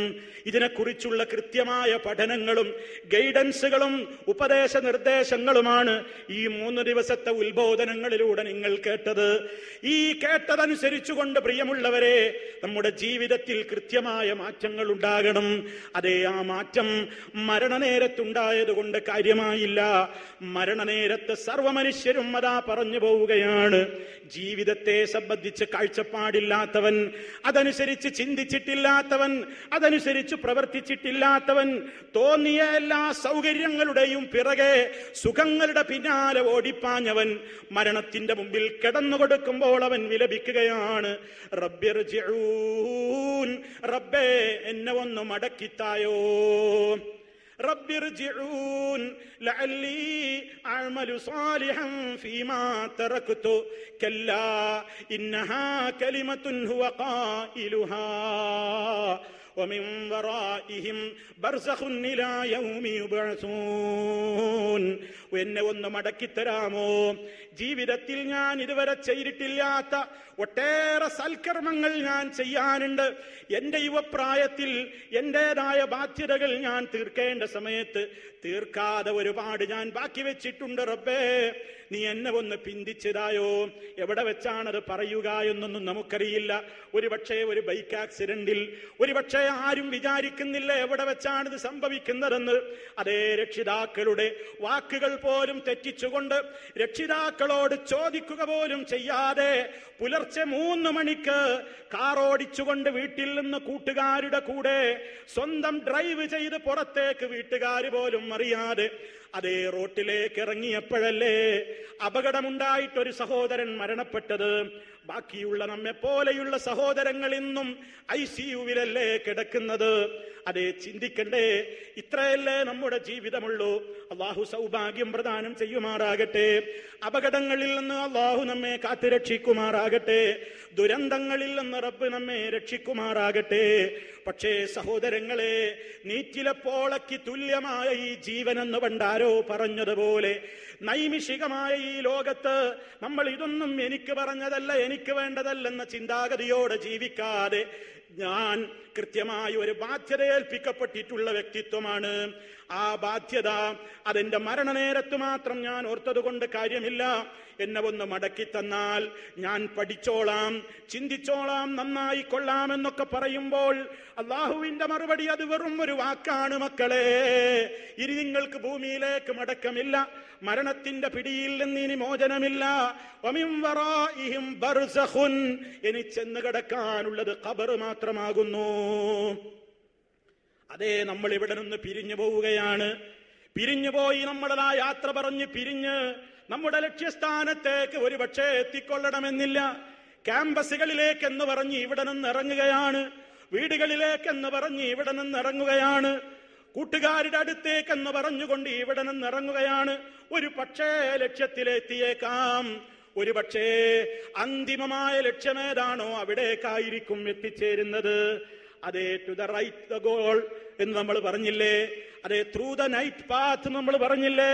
ഇതിനെക്കുറിച്ചുള്ള കൃത്യമായ പഠനങ്ങളും ഗൈഡൻസുകളും ഉപദേശ നിർദ്ദേശങ്ങളുമാണ് ഈ 3 ദിവസത്തെ ഉത്ബോധനങ്ങളിലൂടെ നിങ്ങൾ കേട്ടത്. ഈ കേട്ടതനുസരിച്ചുകൊണ്ട് പ്രിയമുള്ളവരെ, നമ്മുടെ ജീവിതത്തിൽ കൃത്യമായ മാറ്റങ്ങൾ ഉണ്ടാകണം. അതേ, ആ മാറ്റം മരണനേരത്തുണ്ടായതുകൊണ്ട് കാര്യമായില്ല. മരണനേരത്ത് സർവ്വ മനുഷ്യരും അതാ പറഞ്ഞു പോവുകയാണ്. ജീവിതത്തെ സംബന്ധിച്ച് കാഴ്ചപ്പാടില്ലാത്തവൻ, അതനുസരിച്ച് ചിന്തിച്ചിട്ടില്ലാത്തവൻ, അതനുസരിച്ച് പ്രവർത്തിച്ചിട്ടില്ലാത്തവൻ, തോന്നിയ എല്ലാ സൗകര്യങ്ങളുടെയും പിറകെ സുഖങ്ങളുടെ പിന്നാലെ ഓടിപ്പാഞ്ഞവൻ മരണത്തിന്റെ മുമ്പിൽ കിടന്നുകൊടുക്കുമ്പോൾ അവൻ വിലപിക്കുകയാണ്, റബ്ബിർജിഊൻ, റബ്ബേ എന്നെ ഒന്ന് മടക്കിത്തായോ, റബ്ബിർജിഊൻ ലഅല്ലി അഅമലു സാലിഹൻ ഫീമാ തറക്തു കല്ലാ ഇന്നഹാ കലിമത്തുൻ ഹുവ ഖായിലുഹാ വമിൻ വറാഇഹിം ബർസഖുൻ ഇലാ യൗമി യുബ്അസൂൻ. എന്നെ ഒന്ന് മടക്കിത്തരാമോ? ജീവിതത്തിൽ ഞാൻ ഇതുവരെ ചെയ്തിട്ടില്ലാത്ത ഒട്ടേറെ സൽക്കർമ്മങ്ങൾ ഞാൻ ചെയ്യാനുണ്ട്. എന്റെ യുവപ്രായത്തിൽ എന്റേതായ ബാധ്യതകൾ ഞാൻ തീർക്കേണ്ട സമയത്ത് തീർക്കാതെ ഒരുപാട് ഞാൻ ബാക്കി വെച്ചിട്ടുണ്ട്. റബ്ബേ, നീ എന്നെ ഒന്ന് പിന്തിച്ചതായോ? എവിടെ വെച്ചാണത് പറയുക എന്നൊന്നും നമുക്കറിയില്ല. ഒരുപക്ഷെ ഒരു ബൈക്ക് ആക്സിഡന്റിൽ, ഒരുപക്ഷെ ആരും വിചാരിക്കുന്നില്ല എവിടെ വെച്ചാണിത് സംഭവിക്കുന്നതെന്ന്. അതേ, രക്ഷിതാക്കളുടെ വാക്കുകൾ പോലും തെറ്റിച്ചുകൊണ്ട് രക്ഷിതാക്കളോട് ചോദിക്കുക പോലും ചെയ്യാതെ പുലർച്ചെ 3 മണിക്ക് കാർ ഓടിച്ചുകൊണ്ട് വീട്ടിൽ നിന്ന് കൂട്ടുകാരുടെ കൂടെ സ്വന്തം ഡ്രൈവ് ചെയ്ത് പുറത്തേക്ക് വീട്ടുകാർ പോലും അറിയാതെ അതേ റോട്ടിലേക്ക് ഇറങ്ങിയപ്പോഴല്ലേ അപകടമുണ്ടായിട്ടൊരു സഹോദരൻ മരണപ്പെട്ടത്. ബാക്കിയുള്ള നമ്മെ പോലെയുള്ള സഹോദരങ്ങൾ ഇന്നും ICUവിലല്ലേ കിടക്കുന്നത്. അതേ, ചിന്തിക്കണ്ടേ, ഇത്രയല്ലേ നമ്മുടെ ജീവിതമുള്ളൂ. അള്ളാഹു സൗഭാഗ്യം പ്രദാനം ചെയ്യുമാറാകട്ടെ. അപകടങ്ങളിൽ നിന്ന് അള്ളാഹു നമ്മെ കാത്തുരക്ഷിക്കുമാറാകട്ടെ. ദുരന്തങ്ങളിൽ നിന്ന് റബ്ബ് നമ്മെ രക്ഷിക്കുമാറാകട്ടെ. പക്ഷേ സഹോദരങ്ങളെ, നീറ്റിലെ പോളയ്ക്ക് തുല്യമായ ഈ ജീവനെന്ന് പണ്ടാരോ പറഞ്ഞതുപോലെ നൈമിഷികമായ ഈ ലോകത്ത് നമ്മൾ ഇതൊന്നും എനിക്ക് പറഞ്ഞതല്ല, എനിക്ക് വേണ്ടതല്ലെന്ന ചിന്താഗതിയോടെ ജീവിക്കാതെ ഞാൻ കൃത്യമായി ഒരു ബാധ്യത ഏൽപ്പിക്കപ്പെട്ടിട്ടുള്ള വ്യക്തിത്വമാണ്. ആ ബാധ്യത അതെന്റെ മരണനേരത്ത് മാത്രം ഞാൻ ഓർത്തത് കൊണ്ട് കാര്യമില്ല. എന്നെ ഒന്ന് മടക്കി തന്നാൽ ഞാൻ പഠിച്ചോളാം, ചിന്തിച്ചോളാം, നന്നായി കൊള്ളാമെന്നൊക്കെ പറയുമ്പോൾ അള്ളാഹുവിന്റെ മറുപടി അത് വെറും ഒരു വാക്കാണ്. മക്കളെ, ഇനി നിങ്ങൾക്ക് ഭൂമിയിലേക്ക് മടക്കമില്ല, മരണത്തിന്റെ പിടിയിൽ നിന്ന് ഇനി മോചനമില്ല. വമിൻ വറാഇഹിം ബർസഖുൻ, ഇനി ചെന്ന് കിടക്കാനുള്ളത് ഖബർ മാത്രമാകുന്നു. അതേ, നമ്മൾ ഇവിടെ നിന്ന് പിരിഞ്ഞു പോവുകയാണ്. പിരിഞ്ഞുപോയി നമ്മളതാ യാത്ര പറഞ്ഞ് പിരിഞ്ഞ് നമ്മുടെ ലക്ഷ്യസ്ഥാനത്തേക്ക് ഒരുപക്ഷെ എത്തിക്കൊള്ളണമെന്നില്ല. ക്യാമ്പസുകളിലേക്ക് എന്ന് പറഞ്ഞ് ഇവിടെ നിന്ന് ഇറങ്ങുകയാണ്, വീടുകളിലേക്ക് എന്ന് പറഞ്ഞ് ഇവിടെ നിന്ന് ഇറങ്ങുകയാണ്, കൂട്ടുകാരുടെ അടുത്തേക്കെന്ന് പറഞ്ഞുകൊണ്ട് ഇവിടെ നിന്ന് ഇറങ്ങുകയാണ്. ഒരു പക്ഷേ ലക്ഷ്യത്തിലെത്തിയേക്കാം, ഒരു പക്ഷേ അന്തിമമായ ലക്ഷ്യമേതാണോ അവിടേക്കായിരിക്കും എത്തിച്ചേരുന്നത്. അതേ, to the right the goal, എന്ന് നമ്മൾ പറഞ്ഞില്ലേ? അതെ, ത്രൂ ദ നൈറ്റ് പാത്ത് നമ്മൾ പറഞ്ഞില്ലേ?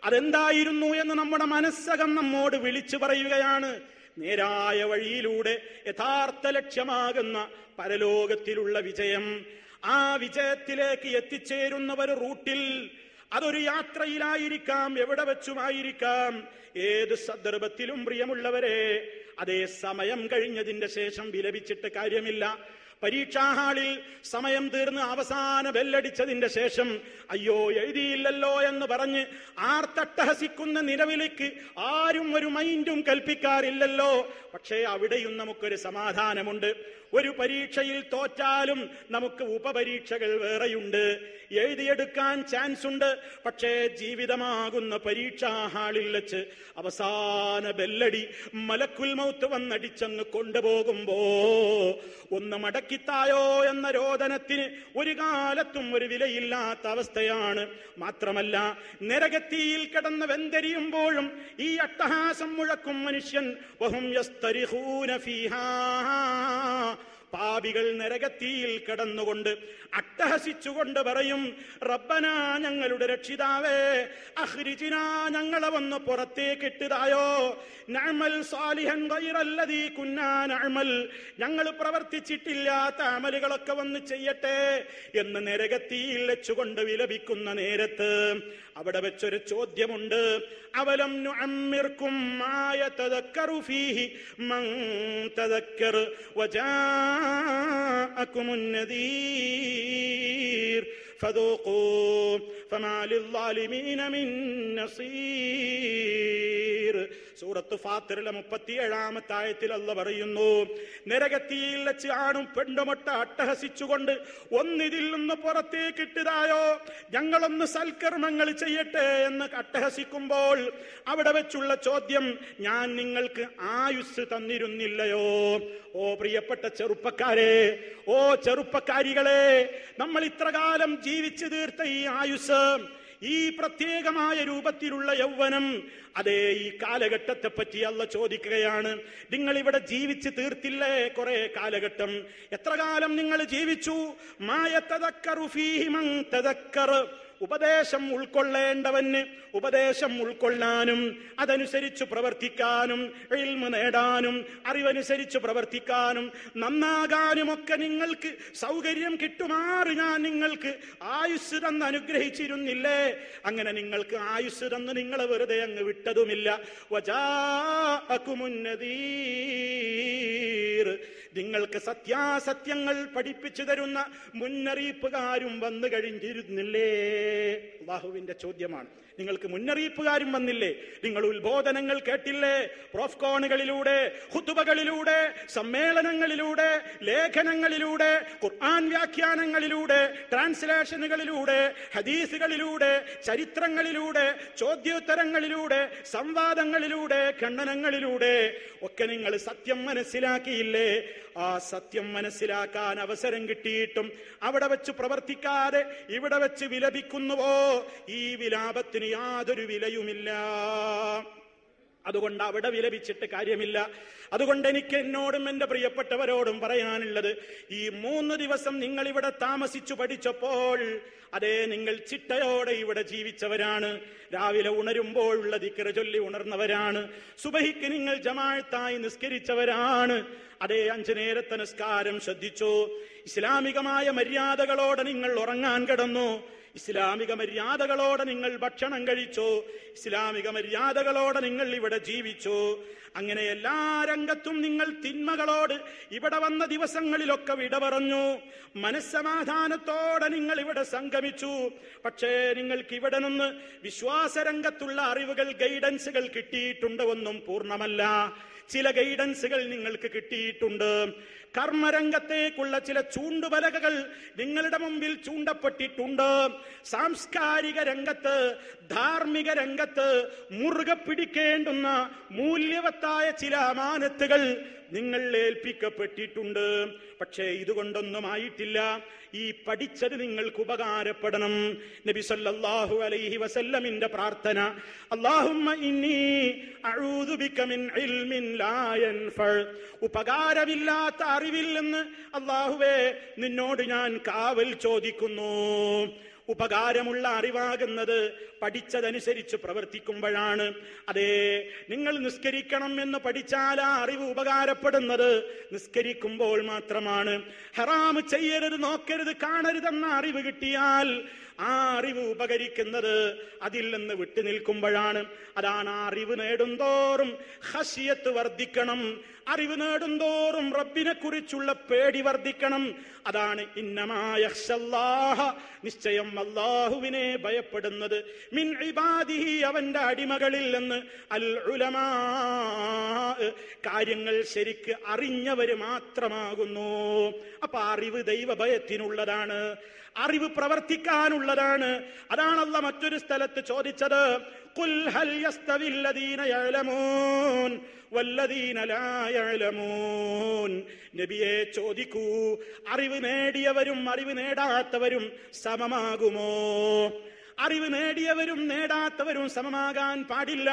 അതെന്തായിരുന്നു എന്ന് നമ്മുടെ മനസ്സകം നമ്മോട് വിളിച്ചു പറയുകയാണ്. നേരായ വഴിയിലൂടെ യഥാർത്ഥ ലക്ഷ്യമാകുന്ന പരലോകത്തിലുള്ള വിജയം. ആ വിജയത്തിലേക്ക് എത്തിച്ചേരുന്ന ഒരു റൂട്ടിൽ, അതൊരു യാത്രയിലായിരിക്കാം, എവിടെ വെച്ചുമായിരിക്കാം, ഏത് സന്ദർഭത്തിലും പ്രിയമുള്ളവരെ, അതേ സമയം കഴിഞ്ഞതിന്റെ ശേഷം വിലപിച്ചിട്ട് കാര്യമില്ല. പരീക്ഷാ ഹാളിൽ സമയം തീർന്ന് അവസാന ബെല്ലടിച്ചതിന്റെ ശേഷം അയ്യോ എഴുതിയില്ലല്ലോ എന്ന് പറഞ്ഞ് ആർത്തട്ടഹസിക്കുന്ന നിലവിലേക്ക് ആരും ഒരു മൈൻഡും കൽപ്പിക്കാറില്ലല്ലോ. പക്ഷേ അവിടെയും നമുക്കൊരു സമാധാനമുണ്ട്. ഒരു പരീക്ഷയിൽ തോറ്റാലും നമുക്ക് ഉപപരീക്ഷകൾ വേറെയുണ്ട്, എഴുതിയെടുക്കാൻ ചാൻസ് ഉണ്ട്. പക്ഷേ ജീവിതമാകുന്ന പരീക്ഷാ ഹാളിൽ വെച്ച് അവസാന ബെല്ലടി മലക്കുൽ മൗത്ത് വന്നടിച്ചങ്ങ് കൊണ്ടുപോകുമ്പോ ഒന്ന് മടക്കിത്തായോ എന്ന രോദനത്തിന് ഒരു കാലത്തും ഒരു വിലയില്ലാത്ത അവസ്ഥയാണ്. മാത്രമല്ല, നരകത്തിയിൽ കിടന്ന് വെന്തരിയുമ്പോഴും ഈ അട്ടഹാസം മുഴക്കും മനുഷ്യൻ. വഹും യസ്തരിഖൂന ഫീഹാ, പാപികൾ നരകത്തിയിൽ കടന്നുകൊണ്ട് അട്ടഹസിച്ചുകൊണ്ട് പറയും, റബ്ബനാ, ഞങ്ങളുടെ രക്ഷിതാവേ, അഖ്രിജ്നാ, ഞങ്ങളെ വന്ന് പുറത്തേക്കിട്ടതായോ, നഅമൽ സാലിഹൻ ഗൈറല്ലദീ കുന്നാ നഅമൽ, ഞങ്ങൾ പ്രവർത്തിച്ചിട്ടില്ലാത്ത അമലുകളൊക്കെ വന്ന് ചെയ്യട്ടെ എന്ന് നരകത്തിയിൽ വെച്ചുകൊണ്ട് വിലപിക്കുന്ന നേരത്ത് അവിടെ വെച്ചൊരു ചോദ്യമുണ്ട്. അവലം നുഅമ്മിർകും മാ യതദക്കറു ഫീഹി മൻ തദക്കർ വജാഅകുമുൻ നദീർ ഫദൂഖൂ ഫമാ ലിൽളാലിമീന മിൻ നസീർ. സൂറത്ത് ഫാത്തിറിലെ 37-ാമത്തെ ആയത്തിൽ അല്ലാഹു പറയുന്നു, നരകത്തിയിൽ വെച്ച് ആണും പെണ്ണുമൊട്ട അട്ടഹസിച്ചുകൊണ്ട് ഒന്നിതിൽ നിന്ന് പുറത്തേക്കിട്ടതായോ, ഞങ്ങളൊന്ന് സൽക്കർമ്മങ്ങൾ ചെയ്യട്ടെ എന്ന് അട്ടഹസിക്കുമ്പോൾ അവിടെ വെച്ചുള്ള ചോദ്യം, ഞാൻ നിങ്ങൾക്ക് ആയുസ് തന്നിരുന്നില്ലയോ? ഓ പ്രിയപ്പെട്ട ചെറുപ്പക്കാരെ, ഓ ചെറുപ്പക്കാരികളെ, നമ്മൾ ഇത്രകാലം ജീവിച്ചു തീർത്ത ഈ ആയുസ്, ഈ പ്രത്യേകമായ രൂപത്തിലുള്ള യൗവനം, അതേ ഈ കാലഘട്ടത്തെ പറ്റി അല്ലാഹു ചോദിക്കുകയാണ്. നിങ്ങൾ ഇവിടെ ജീവിച്ച് തീർത്തില്ലേ കുറെ കാലഘട്ടം? എത്ര കാലം നിങ്ങൾ ജീവിച്ചു? മാ യതദക്കറു ഫീഹി മൻ തദക്കർ, ഉപദേശം ഉൾക്കൊള്ളേണ്ടവന് ഉപദേശം ഉൾക്കൊള്ളാനും അതനുസരിച്ച് പ്രവർത്തിക്കാനും ഇൽമ് നേടാനും അറിവനുസരിച്ച് പ്രവർത്തിക്കാനും നന്നാകാനും ഒക്കെ നിങ്ങൾക്ക് സൗകര്യം കിട്ടുമാറ് ഞാൻ നിങ്ങൾക്ക് ആയുസ് തന്ന് അനുഗ്രഹിച്ചിരുന്നില്ലേ? അങ്ങനെ നിങ്ങൾക്ക് ആയുസ് തന്ന് നിങ്ങളെ വെറുതെ അങ്ങ് വിട്ടതുമില്ല. വജാഅകുമുൻ നദീർ, നിങ്ങൾക്ക് സത്യാസത്യങ്ങൾ പഠിപ്പിച്ചു തരുന്ന മുന്നറിയിപ്പുകാരും വന്നു കഴിഞ്ഞിരുന്നില്ലേ? അല്ലാഹുവിന്റെ ചോദ്യമാണ്. നിങ്ങൾക്ക് മുന്നറിയിപ്പുകാരും വന്നില്ലേ? നിങ്ങൾ ഉത്ബോധനങ്ങൾ കേട്ടില്ലേ? പ്രോഫ്കോണുകളിലൂടെ, ഖുതുബകളിലൂടെ, സമ്മേളനങ്ങളിലൂടെ, ലേഖനങ്ങളിലൂടെ, ഖുർആൻ വ്യാഖ്യാനങ്ങളിലൂടെ, ട്രാൻസ്ലേഷനുകളിലൂടെ, ഹദീസുകളിലൂടെ, ചരിത്രങ്ങളിലൂടെ, ചോദ്യോത്തരങ്ങളിലൂടെ, സംവാദങ്ങളിലൂടെ, ഖണ്ഡനങ്ങളിലൂടെ ഒക്കെ നിങ്ങൾ സത്യം മനസ്സിലാക്കിയില്ലേ? ആ സത്യം മനസ്സിലാക്കാൻ അവസരം കിട്ടിയിട്ടും അവിടെ വെച്ച് പ്രവർത്തിക്കാതെ ഇവിടെ വെച്ച് വിലപിക്കുന്നുവോ? ഈ വിലാപത്തിന് യാതൊരു വിലയുമില്ല. അതുകൊണ്ട് അവിടെ വിലപിച്ചിട്ട് കാര്യമില്ല. അതുകൊണ്ട് എനിക്ക് എന്നോടും എന്റെ പ്രിയപ്പെട്ടവരോടും പറയാനുള്ളത്, ഈ 3 ദിവസം നിങ്ങൾ ഇവിടെ താമസിച്ചു പഠിച്ചപ്പോൾ, അതേ നിങ്ങൾ ചിട്ടയോടെ ഇവിടെ ജീവിച്ചവരാണ്. രാവിലെ ഉണരുമ്പോഴുള്ള ദിക്ർ ചൊല്ലി ഉണർന്നവരാണ്. സുബഹിക്ക് നിങ്ങൾ ജമാഅത്തായി നിസ്കരിച്ചവരാണ്. അതേ 5 നേരത്തെ നിസ്കാരം ശ്രദ്ധിച്ചു. ഇസ്ലാമികമായ മര്യാദകളോടെ നിങ്ങൾ ഉറങ്ങാൻ കിടന്നു. ഇസ്ലാമിക മര്യാദകളോടെ നിങ്ങൾ ഭക്ഷണം കഴിച്ചു. ഇസ്ലാമിക മര്യാദകളോടെ നിങ്ങൾ ഇവിടെ ജീവിച്ചു. അങ്ങനെ എല്ലാ രംഗത്തും നിങ്ങൾ തിന്മകളോട് ഇവിടെ വന്ന ദിവസങ്ങളിലൊക്കെ വിട പറഞ്ഞു. മനസ്സമാധാനത്തോടെ നിങ്ങൾ ഇവിടെ സംഗമിച്ചു. പക്ഷേ നിങ്ങൾക്ക് ഇവിടെ നിന്ന് വിശ്വാസരംഗത്തുള്ള അറിവുകൾ, ഗൈഡൻസുകൾ കിട്ടിയിട്ടുണ്ട്. ഒന്നും പൂർണ്ണമല്ല. ചില ഗൈഡൻസുകൾ നിങ്ങൾക്ക് കിട്ടിയിട്ടുണ്ട്. കർമ്മരംഗത്തേക്കുള്ള ചില ചൂണ്ടുപലകകൾ നിങ്ങളുടെ മുമ്പിൽ ചൂണ്ടപ്പെട്ടിട്ടുണ്ട്. സാംസ്കാരിക രംഗത്ത്, ധാർമ്മിക രംഗത്ത് മുറുകെ പിടിക്കേണ്ടുന്ന മൂല്യവത്തായ ചില അമാനത്തുകൾ നിങ്ങൾ ഏൽപ്പിക്കപ്പെട്ടിട്ടുണ്ട്. പക്ഷേ ഇതുകൊണ്ടൊന്നും ആയിട്ടില്ല. ഈ പഠിച്ചത് നിങ്ങൾക്ക് ഉപകാരപ്പെടണം. നബി സല്ലല്ലാഹു അലൈഹി വസല്ലമിന്റെ പ്രാർത്ഥന, അല്ലാഹുമ്മ ഇന്നി അഊദു ബിക മിൻ ഇൽമിൻ ലാ യൻഫ, ഉപകാരമില്ലാത്ത അറിവില്ലെന്ന് അല്ലാഹുവേ നിന്നോട് ഞാൻ കാവൽ ചോദിക്കുന്നു. ഉപകാരമുള്ള അറിവാകുന്നത് പഠിച്ചതനുസരിച്ച് പ്രവർത്തിക്കുമ്പോഴാണ്. അതേ, നിങ്ങൾ നിസ്കരിക്കണം എന്ന് പഠിച്ചാൽ ആ അറിവ് ഉപകാരപ്പെടുന്നത് നിസ്കരിക്കുമ്പോൾ മാത്രമാണ്. ഹറാം ചെയ്യരുത്, നോക്കരുത്, കാണരുതെന്ന അറിവ് കിട്ടിയാൽ ആ അറിവ് ഉപകരിക്കുന്നത് അതിൽ നിന്ന് വിട്ടുനിൽക്കുമ്പോഴാണ്. അതാണ് ആ അറിവ് നേടുന്തോറും ഖശിയത്ത് വർദ്ധിക്കണം, അറിവ് നേടുന്തോറും റബ്ബിനെ കുറിച്ചുള്ള പേടി വർദ്ധിക്കണം. അതാണ് ഇന്നമാ യഖ്ശല്ലാഹ, നിശ്ചയം അല്ലാഹുവിനെ ഭയപ്പെടുന്നത്, മിൻ ഇബാദിഹി, അവന്റെ അടിമകളിൽ നിന്ന്, അൽ ഉലമാ, കാര്യങ്ങൾ ശരിക്ക് അറിഞ്ഞവര് മാത്രമാകുന്നു. അപ്പൊ അറിവ് ദൈവഭയത്തിനുള്ളതാണ്, അറിവ് പ്രവർത്തിക്കാനുള്ളതാണ്. അതാണ് അല്ലാഹ് മറ്റൊരു സ്ഥലത്ത് ചോദിച്ചത്, ഖുൽ ഹൽ യസ്തവില്ലദീന യഅലമൂൻ വല്ലദീന ലാ യഅലമൂൻ. നബിയെ ചോദിക്കൂ, അറിവ് നേടിയവരും അറിവ് നേടാത്തവരും സമമാകുമോ? അറിവ് നേടിയവരും നേടാത്തവരും സമമാകാൻ പാടില്ല.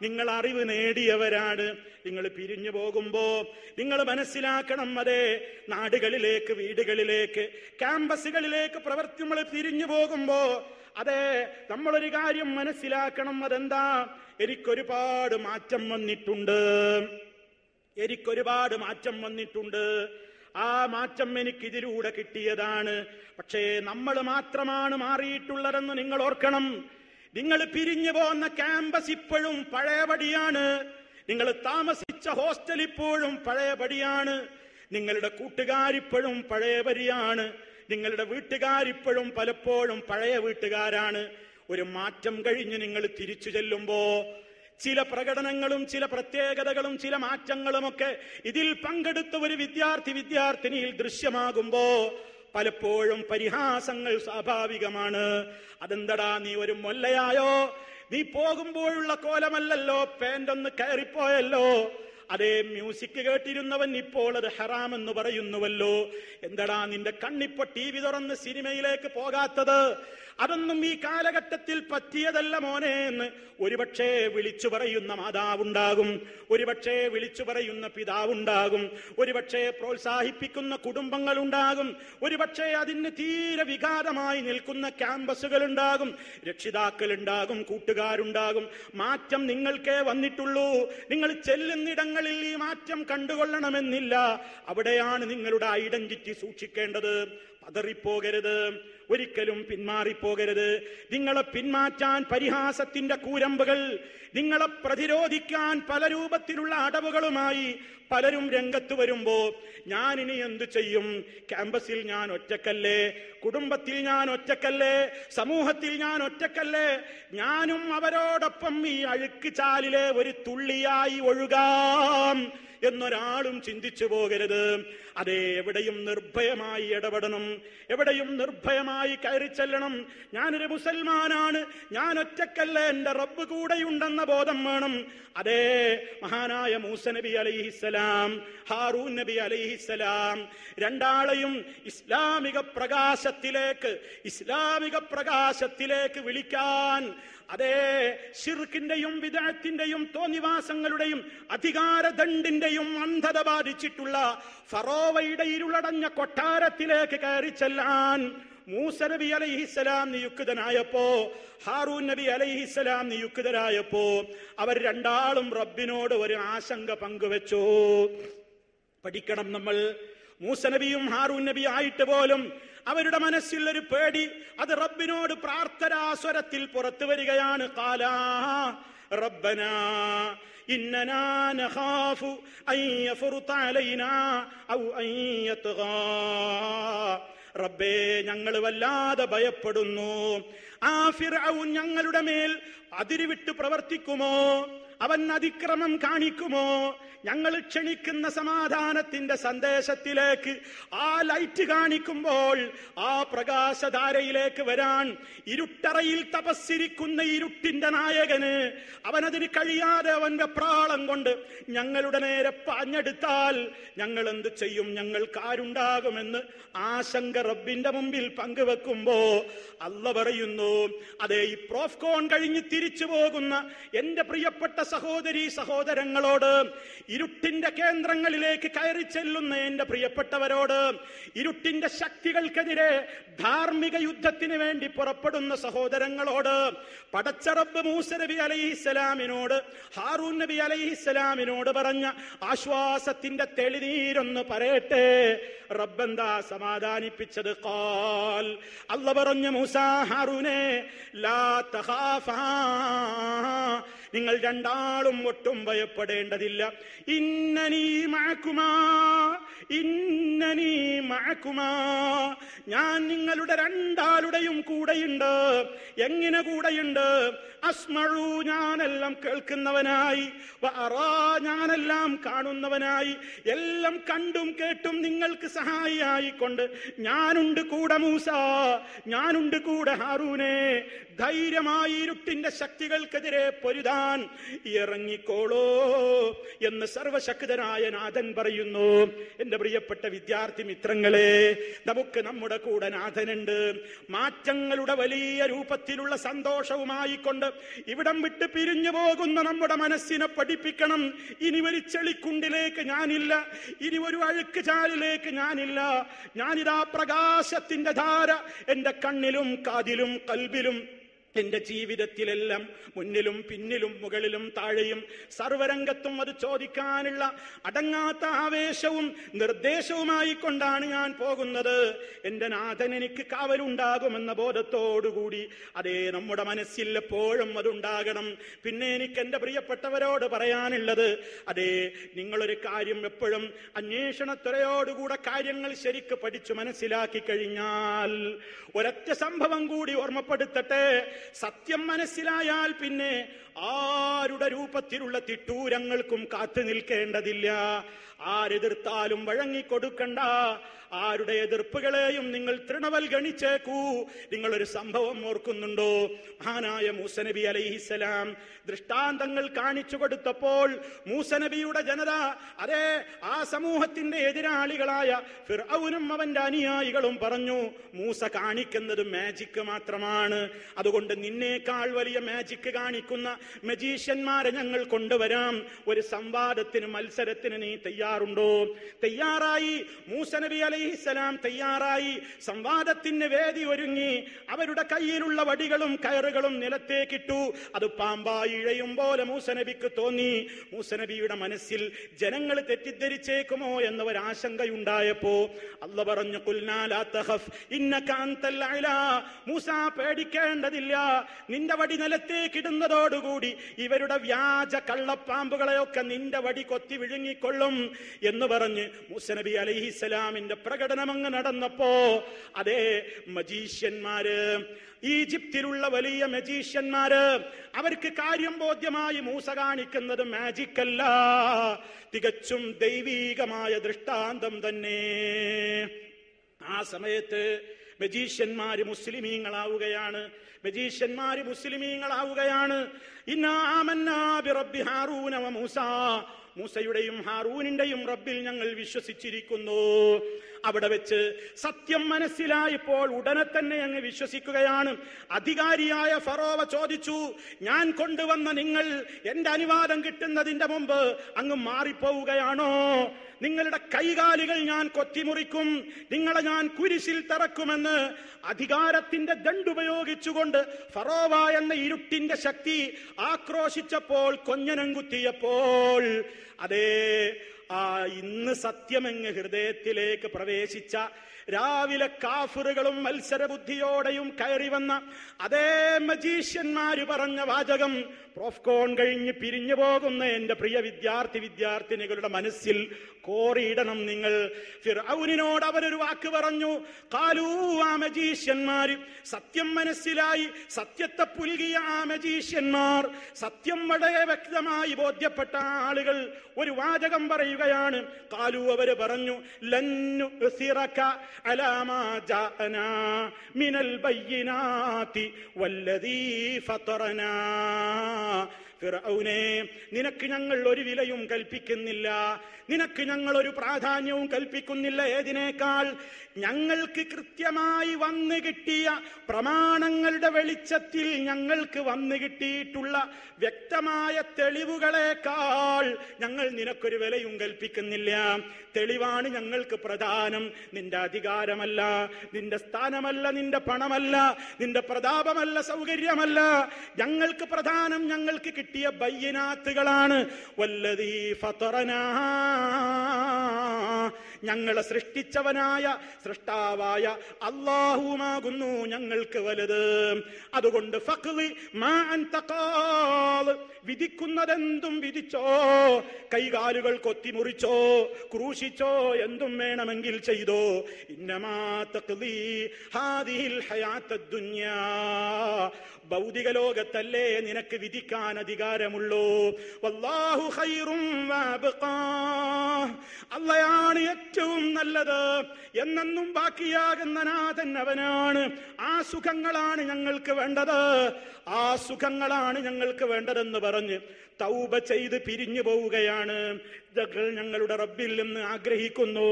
നിങ്ങൾ അറിവ് നേടിയവരാണ്. നിങ്ങൾ പിരിഞ്ഞു പോകുമ്പോ നിങ്ങൾ മനസ്സിലാക്കണം, അതെ, നാടുകളിലേക്ക്, വീടുകളിലേക്ക്, ക്യാമ്പസുകളിലേക്ക് നമ്മൾ പിരിഞ്ഞു പോകുമ്പോ അതെ, നമ്മളൊരു കാര്യം മനസ്സിലാക്കണം. അതെന്താ? എനിക്കൊരുപാട് മാറ്റം വന്നിട്ടുണ്ട്, എനിക്കൊരുപാട് മാറ്റം വന്നിട്ടുണ്ട്. ആ മാറ്റം എനിക്കിതിലൂടെ കിട്ടിയതാണ്. പക്ഷേ നമ്മൾ മാത്രമാണ് മാറിയിട്ടുള്ളതെന്ന് നിങ്ങൾ ഓർക്കണം. നിങ്ങൾ പിരിഞ്ഞു പോകുന്ന ക്യാമ്പസ് ഇപ്പോഴും പഴയപടിയാണ്, നിങ്ങൾ താമസിച്ച ഹോസ്റ്റൽ ഇപ്പോഴും പഴയപടിയാണ്, നിങ്ങളുടെ കൂട്ടുകാരിപ്പോഴും പഴയപടിയാണ്, നിങ്ങളുടെ വീട്ടുകാരിപ്പോഴും പലപ്പോഴും പഴയ വീട്ടുകാരാണ്. ഒരു മാറ്റം കഴിഞ്ഞ് നിങ്ങൾ തിരിച്ചു ചെല്ലുമ്പോ ചില പ്രകടനങ്ങളും ചില പ്രത്യേകതകളും ചില മാറ്റങ്ങളുമൊക്കെ ഇതിൽ പങ്കെടുത്ത ഒരു വിദ്യാർത്ഥിനിയിൽ ദൃശ്യമാകുമ്പോ പലപ്പോഴും പരിഹാസങ്ങൾ സ്വാഭാവികമാണ്. അതെന്തടാ, നീ ഒരു മൊല്ലയായോ? നീ പോകുമ്പോഴുള്ള കോലമല്ലല്ലോ, പാൻ്റൊന്ന് കയറിപ്പോയല്ലോ. അതേ, മ്യൂസിക് കേട്ടിരുന്നവൻ ഇപ്പോൾ അത് ഹറാമെന്ന് പറയുന്നുവല്ലോ. എന്തടാ നിന്റെ കണ്ണിപ്പോ TV തുറന്ന് സിനിമയിലേക്ക് പോകാത്തത്? അതൊന്നും ഈ കാലഘട്ടത്തിൽ പറ്റിയതല്ല മോനെ എന്ന് ഒരുപക്ഷെ വിളിച്ചു പറയുന്ന മാതാവുണ്ടാകും, ഒരുപക്ഷെ വിളിച്ചു പറയുന്ന പിതാവുണ്ടാകും, ഒരുപക്ഷെ പ്രോത്സാഹിപ്പിക്കുന്ന കുടുംബങ്ങളുണ്ടാകും, ഒരുപക്ഷെ അതിന് തീരെ വിഘാതമായി നിൽക്കുന്ന ക്യാമ്പസുകളുണ്ടാകും, രക്ഷിതാക്കളുണ്ടാകും, കൂട്ടുകാരുണ്ടാകും. മാറ്റം നിങ്ങൾക്കേ വന്നിട്ടുള്ളൂ. നിങ്ങൾ ചെല്ലുന്നിടങ്ങളിൽ ഈ മാറ്റം കണ്ടുകൊള്ളണമെന്നില്ല. അവിടെയാണ് നിങ്ങളുടെ ഐഡന്റിറ്റി സൂക്ഷിക്കേണ്ടത്. പതറിപ്പോകരുത്, ഒരിക്കലും പിന്മാറിപ്പോകരുത്. നിങ്ങളെ പിന്മാറ്റാൻ പരിഹാസത്തിന്റെ കൂരമ്പുകൾ, നിങ്ങളെ പ്രതിരോധിക്കാൻ പല രൂപത്തിലുള്ള അടവുകളുമായി പലരും രംഗത്ത് വരുമ്പോ ഞാനിനി എന്തു ചെയ്യും? ക്യാമ്പസിൽ ഞാൻ ഒറ്റക്കല്ലേ, കുടുംബത്തിൽ ഞാൻ ഒറ്റക്കല്ലേ, സമൂഹത്തിൽ ഞാൻ ഒറ്റക്കല്ലേ? ഞാനും അവരോടൊപ്പം ഈ അഴുക്ക് ചാലിലെ ഒരു തുള്ളിയായി ഒഴുകാം എന്നൊരാളും ചിന്തിച്ചു പോകരുത്. അതേ, എവിടെയും നിർഭയമായി ഇടപെടണം, എവിടെയും നിർഭയമായി കയറി ചെല്ലണം. ഞാനൊരു മുസൽമാനാണ്, ഞാൻ ഒറ്റക്കല്ല, എന്റെ റബ്ബ് കൂടെയുണ്ടെന്ന ബോധം വേണം. അതേ, മഹാനായ മൂസ നബി അലൈഹിസ്സലാം, ഹാറൂൻ നബി അലൈഹിസ്സലാം, രണ്ടാളെയും ഇസ്ലാമിക പ്രകാശത്തിലേക്ക് വിളിക്കാൻ, അതേ, ശിർക്കിന്റെയും വിദഅത്തിന്റെയും തോന്നിവാസങ്ങളുടെയും അധികാരദണ്ഡിന്റെയും അന്ധത ബാധിച്ചിട്ടുള്ള ഫറോവയുടെ ഇരുളടഞ്ഞ കൊട്ടാരത്തിലേക്ക് കയറി ചെല്ലാൻ മൂസ നബി അലൈഹിസ്സലാം നിയുക്തനായപ്പോ, ഹാറൂൻ നബി അലൈഹിസ്സലാം നിയുക്തരായപ്പോ അവർ രണ്ടാളും റബ്ബിനോട് ഒരു ആശങ്ക പങ്കുവെച്ചു. പഠിക്കണം നമ്മൾ. മൂസ നബിയും ഹാറൂൻ നബി ആയിട്ട് പോലും അവരുടെ മനസ്സിൽ ഒരു പേടി, അത് റബ്ബിനോട് പ്രാർത്ഥനാസ്വരത്തിൽ പുറത്തു വരികയാണ്. ഖാലാ റബ്ബനാ ഇന്നനാ നഖാഫു അൻ യഫ്റുത അലൈനാ ഔ അൻ യത്ഗാ. റബ്ബേ, ഞങ്ങൾ വല്ലാതെ ഭയപ്പെടുന്നു, ആ ഫിർഔൻ ഞങ്ങളുടെ മേൽ അതിരുവിട്ട് പ്രവർത്തിക്കുമോ, അവൻ അതിക്രമം കാണിക്കുമോ? ഞങ്ങൾ ക്ഷണിക്കുന്ന സമാധാനത്തിന്റെ സന്ദേശത്തിലേക്ക് ആ ലൈറ്റ് കാണിക്കുമ്പോൾ ആ പ്രകാശധാരയിലേക്ക് വരാൻ ഇരുട്ടറയിൽ തപസ്സിരിക്കുന്ന ഇരുട്ടിന്റെ നായകന് അവനതിന് കഴിയാതെ അവൻ വെപ്രാളം കൊണ്ട് ഞങ്ങളുടെ നേരെ പാഞ്ഞെടുത്താൽ ഞങ്ങൾ എന്ത് ചെയ്യും? ഞങ്ങൾക്കാരുണ്ടാകുമെന്ന് ആശങ്ക റബ്ബിന്റെ മുമ്പിൽ പങ്കുവെക്കുമ്പോ അല്ലാഹ് പറയുന്നു, അതേ, ഈ പ്രോഫ്കോൺ കഴിഞ്ഞ് തിരിച്ചു പോകുന്ന എന്റെ പ്രിയപ്പെട്ട സഹോദരീ സഹോദരങ്ങളോട്, ഇരുട്ടിന്റെ കേന്ദ്രങ്ങളിലേക്ക് കയറി ചെല്ലുന്ന എന്റെ പ്രിയപ്പെട്ടവരോട്, ഇരുട്ടിന്റെ ശക്തികൾക്കെതിരെ ധാർമ്മിക യുദ്ധത്തിന് വേണ്ടി പുറപ്പെടുന്ന സഹോദരങ്ങളോട് പടച്ച റബ്ബ് മൂസ നബി അലൈഹിസ്സലാമിനോട്, ഹാറൂൻ നബി അലൈഹിസ്സലാമിനോട് പറഞ്ഞ ആശ്വാസത്തിന്റെ തെളിനീരൊന്ന് പറയട്ടെ. റബ്ബെന്താ സമാധാനിപ്പിച്ചത്? ഖാൽ, അല്ലാഹു പറഞ്ഞു, മൂസാ, ഹാറൂനെ, ലാ തഖാഫാ, നിങ്ങൾ രണ്ടാളും ഒട്ടും ഭയപ്പെടേണ്ടതില്ല. ഇന്നനീ മഅകുമാ, ഇന്നനീ മഅകുമാ, ഞാൻ നിങ്ങളുടെ രണ്ടാളുടെയും കൂടെയുണ്ട്. എങ്ങനെ കൂടെയുണ്ട്? അസ്മഉ, ഞാനെല്ലാം കേൾക്കുന്നവനായി, വഅറാ, ഞാനെല്ലാം കാണുന്നവനായി, എല്ലാം കണ്ടും കേട്ടും നിങ്ങൾക്ക് സഹായിയായിക്കൊണ്ട് ഞാനുണ്ട് കൂടെ മൂസ, ഞാനുണ്ട് കൂടെ ഹാറൂനെ. ധൈര്യമായി ഇരുട്ടിന്റെ ശക്തികൾക്കെതിരെ പൊരുതാൻ ഇറങ്ങിക്കോളൂ എന്ന് സർവശക്തനായ നാഥൻ പറയുന്നു. എന്റെ പ്രിയപ്പെട്ട വിദ്യാർത്ഥി മിത്രങ്ങളെ, നമുക്ക് നമ്മുടെ കൂടെ നാഥനുണ്ട്. മാറ്റങ്ങളുടെ വലിയ രൂപത്തിലുള്ള സന്തോഷവുമായിക്കൊണ്ട് ഇവിടം വിട്ട് പിരിഞ്ഞു പോകുന്ന നമ്മുടെ മനസ്സിനെ പഠിപ്പിക്കണം. ഇനി ഒരു ചെളിക്കുണ്ടിലേക്ക് ഞാനില്ല, ഇനി ഒരു അഴുക്ക് ചാലിലേക്ക് ഞാനില്ല. ഞാനിതാ പ്രകാശത്തിന്റെ ധാര എന്റെ കണ്ണിലും കാതിലും കൽബിലും എന്റെ ജീവിതത്തിലെല്ലാം മുന്നിലും പിന്നിലും മുകളിലും താഴെയും സർവരംഗത്തും അത് ചോദിക്കാനുള്ള അടങ്ങാത്ത ആവേശവും നിർദ്ദേശവുമായി കൊണ്ടാണ് ഞാൻ പോകുന്നത്. എന്റെ നാഥൻ എനിക്ക് കാവലുണ്ടാകുമെന്ന ബോധത്തോടുകൂടി അതേ നമ്മുടെ മനസ്സിൽ എപ്പോഴും അതുണ്ടാകണം. പിന്നെ എനിക്ക് എന്റെ പ്രിയപ്പെട്ടവരോട് പറയാനുള്ളത്, അതേ, നിങ്ങളൊരു കാര്യം എപ്പോഴും അന്വേഷണത്വരയോടുകൂടെ കാര്യങ്ങൾ ശരിക്ക് പഠിച്ചു മനസ്സിലാക്കി കഴിഞ്ഞാൽ, ഒരൊറ്റ സംഭവം കൂടി ഓർമ്മപ്പെടുത്തട്ടെ. സത്യം മനസ്സിലായാൽ പിന്നെ ആരുടെ രൂപത്തിലുള്ള തിട്ടൂരങ്ങൾക്കും കാത്തു നിൽക്കേണ്ടതില്ല. ആരെതിർത്താലും വഴങ്ങിക്കൊടുക്കണ്ട. ആരുടെ എതിർപ്പുകളെയും നിങ്ങൾ തൃണവൽഗണിച്ചേക്കൂ. നിങ്ങളൊരു സംഭവം ഓർക്കുന്നുണ്ടോ? മഹാനായ മൂസ നബി അലൈഹിസ്സലാം ദൃഷ്ടാന്തങ്ങൾ കാണിച്ചു കൊടുത്തപ്പോൾ മൂസനബിയുടെ ജനത, അതേ, ആ സമൂഹത്തിന്റെ എതിരാളികളായ ഫിർഔനും അവന്റെ അനുയായികളും പറഞ്ഞു, മൂസ കാണിക്കുന്നത് മാജിക് മാത്രമാണ്. അതുകൊണ്ട് നിന്നേക്കാൾ വലിയ മാജിക് കാണിക്കുന്ന മജീഷ്യന്മാരെ ഞങ്ങൾ കൊണ്ടുവരാം. ഒരു സംവാദത്തിന്, മത്സരത്തിന് നീ തയ്യാറുണ്ടോ? തയ്യാറായി. മൂസ നബി അലൈഹിസ്സലാം തയ്യാറായി. സംവാദത്തിന് വേദി ഒരുങ്ങി. അവരുടെ കയ്യിലുള്ള വടികളും കയറുകളും നിലത്തേക്കിട്ടു. അത് പാമ്പായി ഇഴയും പോലെ മൂസനബിക്ക് തോന്നി. മൂസനബിയുടെ മനസ്സിൽ ജനങ്ങൾ തെറ്റിദ്ധരിച്ചേക്കുമോ എന്നൊരാശങ്കയുണ്ടായപ്പോ അല്ലാഹു പറഞ്ഞു, ഖുൽനാ ലാ തഖഫ് ഇന്നക അൻതൽ അഅ്ലാ, മൂസ പേടിക്കേണ്ടതില്ല. നിന്റെ വടി നിലത്തേക്കിടുന്നതോടുകൂടി ഇവരുടെ വ്യാജ കള്ളപ്പാമ്പുകളെയൊക്കെ നിന്റെ വടി കൊത്തി വിഴുങ്ങിക്കൊള്ളും എന്ന് പറഞ്ഞ് മൂസനബി അലൈഹിസ്സലാമിന്റെ പ്രകടനമങ്ങ് നടന്നപ്പോ, അതേ, മജീഷ്യന്മാര്, ഈജിപ്തിലുള്ള വലിയ മജീഷ്യന്മാര്, അവർക്ക് കാര്യം ബോധ്യമായി. മൂസ കാണിക്കുന്നത് മാജിക് അല്ല, തികച്ചും ദൈവീകമായ ദൃഷ്ടാന്തം തന്നെ. ആ സമയത്ത് മജീഷ്യന്മാര് മുസ്ലിമീങ്ങളാവുകയാണ്. മജീഷ്യന്മാര് മുസ്ലിമീങ്ങളാവുകയാണ്. ഇന്നാ ആമന്നാ ബിറബ്ബി ഹാറൂന വ മൂസ, മൂസയുടെയും ഹാറൂനിന്റെയും റബ്ബിൽ ഞങ്ങൾ വിശ്വസിച്ചിരിക്കുന്നു. അവിടെ വെച്ച് സത്യം മനസ്സിലായപ്പോൾ ഉടനെ തന്നെ അങ്ങ് വിശ്വസിക്കുകയാണ്. അധികാരിയായ ഫറോവ ചോദിച്ചു, ഞാൻ കൊണ്ടുവന്ന നിങ്ങൾ എന്റെ അനുവാദം കിട്ടുന്നതിന്റെ മുമ്പ് അങ്ങ് മാറിപ്പോവുകയാണോ? നിങ്ങളുടെ കൈകാലുകൾ ഞാൻ കൊത്തിമുറിക്കും, നിങ്ങളെ ഞാൻ കുരിശിൽ തറക്കുമെന്ന് അധികാരത്തിന്റെ ദണ്ടുപയോഗിച്ചുകൊണ്ട് ഫറോവ എന്ന ഇരുട്ടിന്റെ ശക്തി ആക്രോശിച്ചപ്പോൾ, കൊഞ്ഞനം കുത്തിയപ്പോൾ, അതേ, ഇന്ന് സത്യമെങ്ങ് ഹൃദയത്തിലേക്ക് പ്രവേശിച്ച, രാവിലെ കാഫിറുകളും മത്സരബുദ്ധിയോടെയും കയറി വന്ന അതേ മജീഷ്യന്മാര് പറഞ്ഞ വാചകം പ്രോഫ്കോൺ കഴിഞ്ഞ് പിരിഞ്ഞു പോകുന്ന എന്റെ പ്രിയ വിദ്യാർത്ഥിനികളുടെ മനസ്സിൽ കോറിയിടണം നിങ്ങൾ. ഫിർഔനിനോട് അവരൊരു വാക്ക് പറഞ്ഞു. ഖാലൂ, ആ മജീഷ്യന്മാര്, സത്യം മനസ്സിലായി, സത്യത്തെ പുലുകിയ ആ മജീഷ്യന്മാർ, സത്യം വളരെ വ്യക്തമായി ബോധ്യപ്പെട്ട ആളുകൾ ഒരു വാചകം പറയുകയാണ്. ഖാലൂ, അവര് പറഞ്ഞു, ലൻ നുസിറക അലാ മാ ജാഅനാ മിനൽ ബയ്യിനാതി വല്ലദീ ഫതറനാ, ഫിർഔനേ, നിനക്ക് ഞങ്ങൾ ഒരു വിലയും കൽപ്പിക്കുന്നില്ല, നിനക്ക് ഞങ്ങൾ ഒരു പ്രാധാന്യവും കൽപ്പിക്കുന്നില്ല. ഏതിനേക്കാൾ? ഞങ്ങൾക്ക് കൃത്യമായി വന്നു കിട്ടിയ പ്രമാണങ്ങളുടെ വെളിച്ചത്തിൽ ഞങ്ങൾക്ക് വന്നു കിട്ടിയിട്ടുള്ള വ്യക്തമായ തെളിവുകളേക്കാൾ ഞങ്ങൾ നിനക്കൊരു വിലയും കൽപ്പിക്കുന്നില്ല. തെളിവാണ് ഞങ്ങൾക്ക് പ്രധാനം. നിന്റെ അധികാരമല്ല, നിന്റെ സ്ഥാനമല്ല, നിന്റെ പണമല്ല, നിന്റെ പ്രതാപമല്ല, സൗകര്യമല്ല. ഞങ്ങൾക്ക് പ്രധാനം ഞങ്ങൾക്ക് കിട്ടിയ ബയ്യിനാത്തുകളാണ്. വല്ലദീ ഫതറനാ, ഞങ്ങളെ സൃഷ്ടിച്ചവനായ സൃഷ്ടാവായ അല്ലാഹുമാകുന്നു ഞങ്ങൾക്ക് വലുത്. അതുകൊണ്ട് ഫഖ്ളി മാ അൻത ഖാൽ, വിധിക്കുന്നതെന്തും വിധിച്ചോ, കൈകാലുകൾ കൊത്തിമുറിച്ചോ, ക്രൂശിച്ചോ, എന്തും വേണമെങ്കിൽ ചെയ്തോ. ഇന്നമാ തഖ്ളി ഹാദിഹിൽ ഹയാത്തദ് ദുനിയാ, ഭൗതിക ലോകത്തല്ലേ നിനക്ക് വിധിക്കാൻ അധികാരമുള്ളൂ. വല്ലാഹു ഖൈറും വഅബ്ഖാ, അല്ലാഹുവാണ് ഏറ്റവും നല്ലത്, എന്നെന്നും ബാക്കിയാകുന്ന നാഥൻ അവനാണ്. ആ സുഖങ്ങളാണ് ഞങ്ങൾക്ക് വേണ്ടത്, ആ സുഖങ്ങളാണ് ഞങ്ങൾക്ക് വേണ്ടതെന്ന് പറഞ്ഞ് തൗബ ചെയ്ത് പിരിഞ്ഞു പോവുകയാണ്. ഞങ്ങളുടെ റബ്ബിൽ നിന്ന് ആഗ്രഹിക്കുന്നു,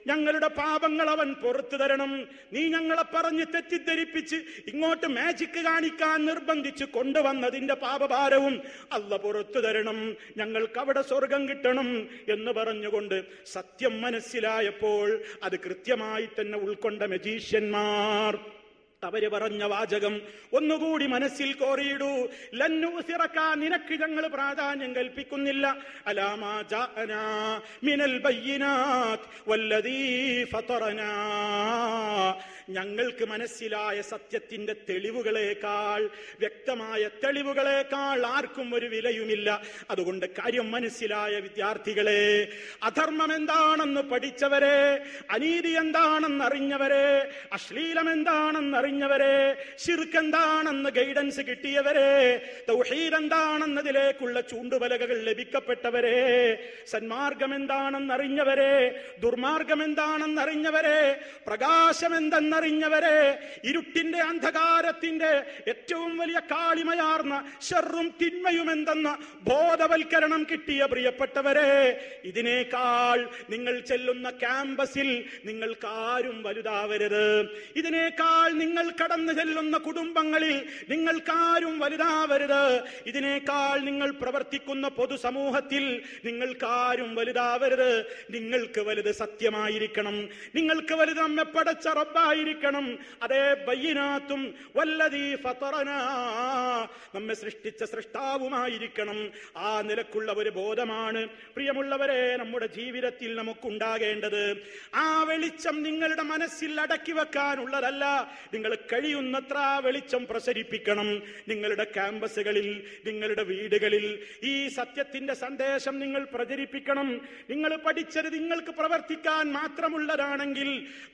ഞങ്ങളുടെ പാപങ്ങൾ അവൻ പുറത്തു തരണം. നീ ഞങ്ങളെ പറഞ്ഞ് തെറ്റിദ്ധരിപ്പിച്ച് ഇങ്ങോട്ട് മാജിക് കാണിക്കാൻ നിർബന്ധിച്ച് കൊണ്ടുവന്നതിന്റെ പാപഭാരവും അല്ല പുറത്തു തരണം, ഞങ്ങൾക്ക് അവിടെ സ്വർഗം കിട്ടണം എന്ന് പറഞ്ഞുകൊണ്ട് സത്യം മനസ്സിലായപ്പോൾ അത് കൃത്യമായി തന്നെ ഉൾക്കൊണ്ട മജീഷ്യന്മാർ അവര് പറഞ്ഞ വാചകം ഒന്നുകൂടി മനസ്സിൽ കോറിയിടൂ. ലന്നൂസിറക, നിനക്ക് ഞങ്ങൾ പ്രാധാന്യം കൽപ്പിക്കുന്നില്ല. അലാമാ ജാഅനാ മിനൽ ബയ്യിനാത്ത് വല്ലദീ ഫതറനാ, ഞങ്ങൾക്ക് മനസ്സിലായ സത്യത്തിന്റെ തെളിവുകളേക്കാൾ, വ്യക്തമായ തെളിവുകളേക്കാൾ ആർക്കും ഒരു വിലയുമില്ല. അതുകൊണ്ട് കാര്യം മനസ്സിലായ വിദ്യാർത്ഥികളെ, അധർമ്മം എന്താണെന്ന് പഠിച്ചവരെ, അനീതി എന്താണെന്നറിഞ്ഞവരെ, അശ്ലീലം എന്താണെന്നറിഞ്ഞവരെ, ശിർക്ക് എന്താണെന്ന് ഗൈഡൻസ് കിട്ടിയവരെ, തൗഹീദ് എന്താണെന്നതിലേക്കുള്ള ചൂണ്ടുപലകകൾ ലഭിക്കപ്പെട്ടവരെ, സന്മാർഗം എന്താണെന്നറിഞ്ഞവരെ, ദുർമാർഗം എന്താണെന്നറിഞ്ഞവരെ, പ്രകാശം എന്തെന്നറിഞ്ഞവരെ, ഇരുട്ടിന്റെ അന്ധകാരത്തിന്റെ ഏറ്റവും വലിയ കാളിമയാർന്ന ശർറും തിന്മയും എന്തെന്ന ബോധവൽക്കരണം കിട്ടിയ പ്രിയപ്പെട്ടവരെ, ഇതിനേക്കാൾ നിങ്ങൾ ചെല്ലുന്ന ക്യാമ്പസിൽ നിങ്ങൾക്കാരും വലുതാവരുത്. ഇതിനേക്കാൾ നിങ്ങൾ കടന്നു ചെല്ലുന്ന കുടുംബങ്ങളിൽ നിങ്ങൾക്കാരും വലുതാവരുത്. ഇതിനേക്കാൾ നിങ്ങൾ പ്രവർത്തിക്കുന്ന പൊതുസമൂഹത്തിൽ നിങ്ങൾക്കാരും വലുതാവരുത്. നിങ്ങൾക്ക് വലുത് സത്യമായിരിക്കണം, നിങ്ങൾക്ക് വലുത് നമ്മെ പടച്ച റബ്ബായിരിക്കണം. അതേ ബയ്യിനാത്തും വല്ലദീ ഫതറനാ, നമ്മെ സൃഷ്ടിച്ച സൃഷ്ടാവുമായിരിക്കണം. ആ നിലക്കുള്ള ഒരു ബോധമാണ് പ്രിയമുള്ളവരെ നമ്മുടെ ജീവിതത്തിൽ നമുക്കുണ്ടാകേണ്ടത്. ആ വെളിച്ചം നിങ്ങളുടെ മനസ്സിൽ അടക്കി വെക്കാനുള്ളതല്ല, നിങ്ങൾ കഴിയുന്നത്ര വെളിച്ചം പ്രസരിപ്പിക്കണം. നിങ്ങളുടെ ക്യാമ്പസുകളിൽ, നിങ്ങളുടെ വീടുകളിൽ ഈ സത്യത്തിന്റെ സന്ദേശം നിങ്ങൾ പ്രചരിപ്പിക്കണം. നിങ്ങൾ പഠിച്ചത് നിങ്ങൾക്ക് പ്രവർത്തിക്കാൻ മാത്രമുള്ളതാണെങ്കിൽ,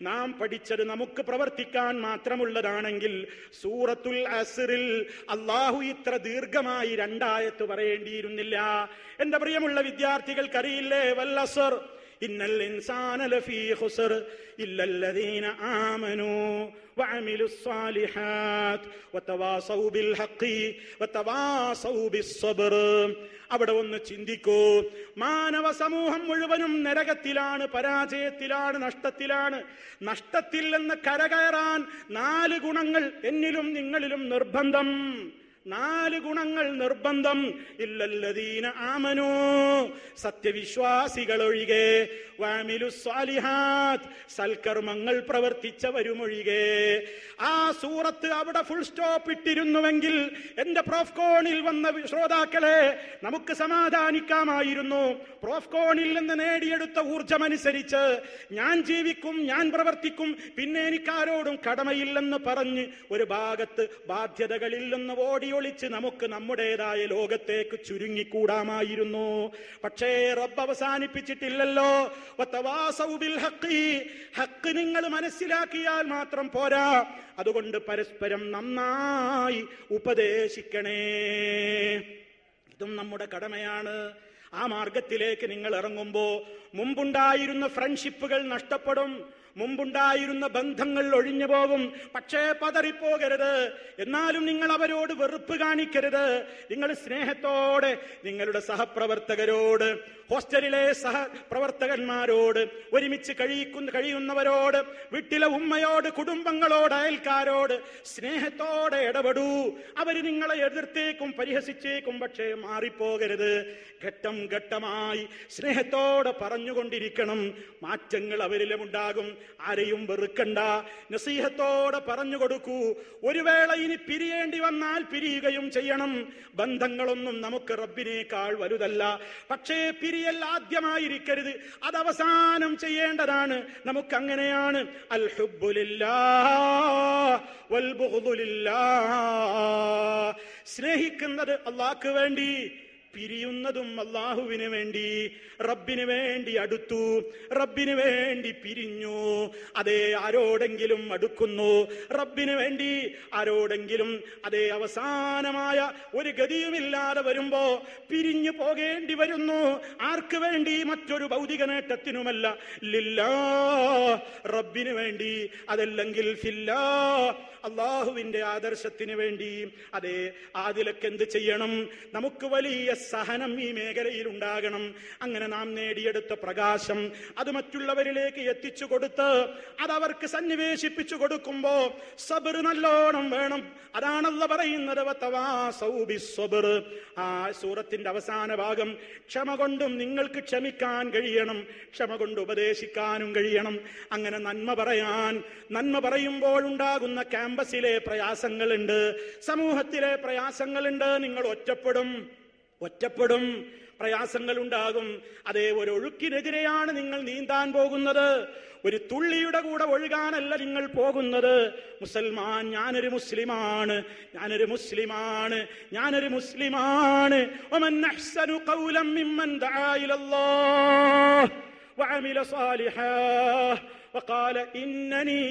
നാം പഠിച്ചത് നമുക്ക് പ്രവർത്തിക്കാൻ മാത്രമുള്ളതാണെങ്കിൽ, സൂറത്തുൽ അസ്റിൽ അല്ലാഹു ഇത്ര ദീർഘമായി 2 ആയത്ത് പറയേണ്ടിയിരുന്നില്ല. എന്റെ പ്രിയമുള്ള വിദ്യാർത്ഥികൾക്കറിയില്ലേ, വൽ അസ്ർ ഇന്നൽ ഇൻസാന ലഫീ ഖുസ്ർ ഇല്ലല്ലദീന ആമനൂ വഅമിലുസ് സ്വാലിഹാത്ത് വതവാസൗ ബിൽ ഹഖി വതവാസൗ ബിസ്സബ്ർ. അവിടെ ഒന്ന് ചിന്തിക്കൂ. മാനവ സമൂഹം മുഴുവനും നരകത്തിലാണ്, പരാജയത്തിലാണ്, നഷ്ടത്തിലാണ്. നഷ്ടത്തിൽ നിന്ന് കരകയറാൻ 4 ഗുണങ്ങൾ എന്നിലും നിങ്ങളിലും നിർബന്ധം. 4 ഗുണങ്ങൾ നിർബന്ധം. ഇല്ലല്ലദീന ആമനൂ, സത്യവിശ്വാസികൾ ഒഴികെ, വഅമിലുസ് സ്വാലിഹാത്ത്, സൽക്കർമ്മങ്ങൾ പ്രവർത്തിച്ചവരുമൊഴികെ. ആ സൂറത്ത് അവിടെ ഫുൾ സ്റ്റോപ്പ് ഇട്ടിരുന്നുവെങ്കിൽ എന്റെ പ്രോഫ്കോണിൽ വന്ന ശ്രോതാക്കളെ നമുക്ക് സമാധാനിക്കാമായിരുന്നു. പ്രോഫ്കോണിൽ നിന്ന് നേടിയെടുത്ത ഊർജമനുസരിച്ച് ഞാൻ ജീവിക്കും, ഞാൻ പ്രവർത്തിക്കും, പിന്നെ എനിക്കാരോടും കടമയില്ലെന്ന് പറഞ്ഞ് ഒരു ഭാഗത്ത് ബാധ്യതകളിൽ നിന്ന് ഒളിച്ച് നമുക്ക് നമ്മുടേതായ ലോകത്തേക്ക് ചുരുങ്ങിക്കൂടാമായിരുന്നു. പക്ഷേ റബ്ബ് അവസാനിപ്പിച്ചിട്ടില്ലല്ലോ. വതവാസൗ ബിൽ ഹഖി, ഹഖ് നിങ്ങൾ മനസ്സിലാക്കിയാൽ മാത്രം പോരാ, അതുകൊണ്ട് പരസ്പരം നന്നായി ഉപദേശിക്കണേ. ഇതും നമ്മുടെ കടമയാണ്. ആ മാർഗത്തിലേക്ക് നിങ്ങൾ ഇറങ്ങുമ്പോ മുമ്പുണ്ടായിരുന്ന ഫ്രണ്ട്ഷിപ്പുകൾ നഷ്ടപ്പെടും, മുമ്പുണ്ടായിരുന്ന ബന്ധങ്ങൾ ഒഴിഞ്ഞു പോകും. പക്ഷേ പതറിപ്പോകരുത്. എന്നാലും നിങ്ങൾ അവരോട് വെറുപ്പ് കാണിക്കരുത്. നിങ്ങൾ സ്നേഹത്തോടെ നിങ്ങളുടെ സഹപ്രവർത്തകരോട്, ഹോസ്റ്റലിലെ സഹപ്രവർത്തകന്മാരോട്, ഒരുമിച്ച് കഴിയുന്നവരോട്, വീട്ടിലെ ഉമ്മയോട്, കുടുംബങ്ങളോട്, അയൽക്കാരോട് സ്നേഹത്തോടെ ഇടപെടൂ. അവര് നിങ്ങളെ എതിർത്തേക്കും പരിഹസിച്ചേക്കും, പക്ഷേ മാറിപ്പോകരുത്. ഘട്ടം ഘട്ടമായി സ്നേഹത്തോടെ പറഞ്ഞുകൊണ്ടിരിക്കണം. മാറ്റങ്ങൾ അവരിലും ഉണ്ടാകും. ആരെയും വെറുക്കണ്ട. നസീഹത്തോടെ പറഞ്ഞു കൊടുക്കൂ. ഒരു വേള ഇനി പിരിയേണ്ടി വന്നാൽ പിരിയുകയും ചെയ്യണം. ബന്ധങ്ങളൊന്നും നമുക്ക് റബ്ബിനേക്കാൾ വലുതല്ല. പക്ഷേ പിരിയൽ ആദ്യമായിരിക്കരുത്, അത് അവസാനം ചെയ്യേണ്ടതാണ്. നമുക്കങ്ങനെയാണ്. അൽ ഹുബ്ബു ലില്ലാഹ് വൽ ബുഗ്ദു ലില്ലാഹ്. സ്നേഹിക്കുന്നത് അല്ലാഹുവിന് വേണ്ടി, പിരിയുന്നതും അല്ലാഹുവിന് വേണ്ടി. റബ്ബിന് വേണ്ടി അടുത്തു, റബ്ബിന് വേണ്ടി പിരിഞ്ഞു. അതേ ആരോടെങ്കിലും അടുക്കുന്നു, റബ്ബിന് വേണ്ടി ആരോടെങ്കിലും അതേ അവസാനമായ ഒരു ഗതിയുമില്ലാതെ വരുമ്പോ പിരിഞ്ഞു പോകേണ്ടി വരുന്നു. ആർക്ക് വേണ്ടി? മറ്റൊരു ഭൗതിക നേട്ടത്തിനുമല്ല. ലില്ലാഹ്, റബ്ബിന് വേണ്ടി. അതല്ലെങ്കിൽ ഫില്ലാഹ്, അല്ലാഹുവിന്റെ ആദർശത്തിന് വേണ്ടി. അതേ അതിലൊക്കെ എന്ത് ചെയ്യണം? നമുക്ക് വലിയ സഹനം ഈ മേഖലയിൽ ഉണ്ടാകണം. അങ്ങനെ നാം നേടിയെടുത്ത പ്രകാശം അത് മറ്റുള്ളവരിലേക്ക് എത്തിച്ചു കൊടുത്ത് അതവർക്ക് സന്നിവേശിപ്പിച്ചു കൊടുക്കുമ്പോ സബർ നല്ലോണം വേണം. അതാണല്ലോ പറയുന്നത്, വതവാസൗ ബിസ്സബ്ർ. ആ സൂറത്തിന്റെ അവസാന ഭാഗം ക്ഷമ കൊണ്ടും നിങ്ങൾക്ക് ക്ഷമിക്കാൻ കഴിയണം, ക്ഷമ കൊണ്ട് ഉപദേശിക്കാനും കഴിയണം. അങ്ങനെ നന്മ പറയാൻ, നന്മ പറയുമ്പോഴുണ്ടാകുന്ന ക്യാമ്പസിലെ പ്രയാസങ്ങളുണ്ട്, സമൂഹത്തിലെ പ്രയാസങ്ങളുണ്ട്. നിങ്ങൾ ഒറ്റപ്പെടും, പ്രയാസങ്ങൾ ഉണ്ടാകും. അതേ ഒരു ഒഴുക്കിനെതിരെയാണ് നിങ്ങൾ നീന്താൻ പോകുന്നത്. ഒരു തുള്ളിയുടെ കൂടെ ഒഴുകാനല്ല നിങ്ങൾ പോകുന്നത്. മുസൽമാൻ, ഞാനൊരു മുസ്ലിമാണ്, ഞാനൊരു മുസ്ലിമാണ്, ഞാനൊരു മുസ്ലിമാണ്. വമൻ അഹ്സനു ഖൗലൻ മിമ്മൻ ദആ ഇലല്ലാഹ് വഅമില സാലിഹാൻ വഖാല ഇന്നനി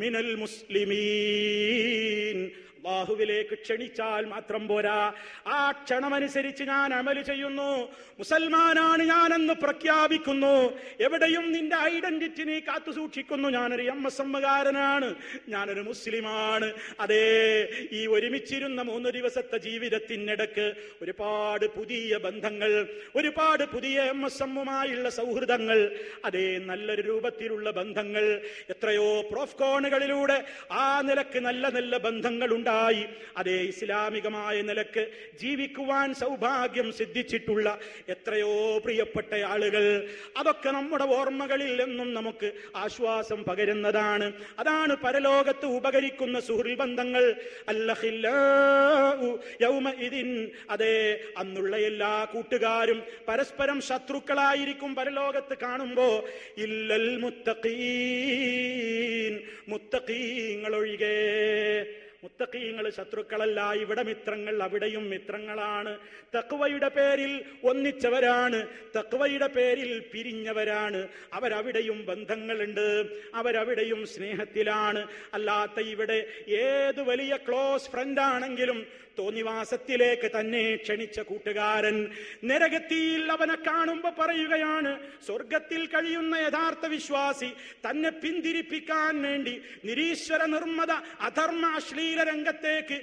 മിനൽ മുസ്ലിമീൻ. അല്ലാഹുവിലേക്ക് ക്ഷണിച്ചാൽ മാത്രം പോരാ, ആ ക്ഷണമനുസരിച്ച് ഞാൻ അമല് ചെയ്യുന്നു, മുസൽമാനാണ് ഞാനെന്ന് പ്രഖ്യാപിക്കുന്നു. എവിടെയും നിന്റെ ഐഡന്റിറ്റി നീ കാത്തു സൂക്ഷിക്കുന്നു. ഞാനൊരു എംഎസ്എമ്മുകാരനാണ്, ഞാനൊരു മുസ്ലിമാണ്. അതേ ഈ ഒരുമിച്ചിരുന്ന 3 ദിവസത്തെ ജീവിതത്തിനിടക്ക് ഒരുപാട് പുതിയ ബന്ധങ്ങൾ, ഒരുപാട് പുതിയ എംഎസ്എമ്മുമായുള്ള സൗഹൃദങ്ങൾ, അതേ നല്ലൊരു രൂപത്തിലുള്ള ബന്ധങ്ങൾ, എത്രയോ പ്രോഫ്കോണുകളിലൂടെ ആ നിലക്ക് നല്ല നല്ല ബന്ധങ്ങൾ ഉണ്ടായി. അതേ ഇസ്ലാമികമായ നിലക്ക് ജീവിക്കുവാൻ സൗഭാഗ്യം സിദ്ധിച്ചിട്ടുള്ള എത്രയോ പ്രിയപ്പെട്ട ആളുകൾ. അതൊക്കെ നമ്മുടെ ഓർമ്മകളിൽ എന്നും നമുക്ക് ആശ്വാസം പകരുന്നതാണ്. അതാണ് പരലോകത്ത് ഉപകരിക്കുന്ന സുഹൃൽ ബന്ധങ്ങൾ. അല്ലഖില്ലാഉ യൗമഇദിൻ. അതേ അന്നുള്ള എല്ലാ കൂട്ടുകാരും പരസ്പരം ശത്രുക്കളായിരിക്കും പരലോകത്ത് കാണുമ്പോ. ഇല്ലൽ മുത്തഖീൻ, മുത്തഖീങ്ങൾ ഒഴികെ. മുത്തഖീങ്ങൾ ശത്രുക്കളല്ല, ഇവിടെ മിത്രങ്ങൾ, അവിടെയും മിത്രങ്ങളാണ്. തഖ്വയുടെ പേരിൽ ഒന്നിച്ചവരാണ്, തഖ്വയുടെ പേരിൽ പിരിഞ്ഞവരാണ്. അവരവിടെയും ബന്ധങ്ങളുണ്ട്, അവരവിടെയും സ്നേഹത്തിലാണ്. അല്ലാത്ത ഇവിടെ ഏത് വലിയ ക്ലോസ് ഫ്രണ്ട് ആണെങ്കിലും തോന്നിവാസത്തിലേക്ക് തന്നെ ക്ഷണിച്ച കൂട്ടുകാരൻ നരകത്തിയിൽ അവനെ കാണുമ്പോ പറയുകയാണ്, സ്വർഗത്തിൽ കഴിയുന്ന യഥാർത്ഥ വിശ്വാസി തന്നെ പിന്തിരിപ്പിക്കാൻ വേണ്ടി നിരീശ്വര നിർമ്മത അധർമ്മ അശ്ലീല രംഗത്തേക്ക്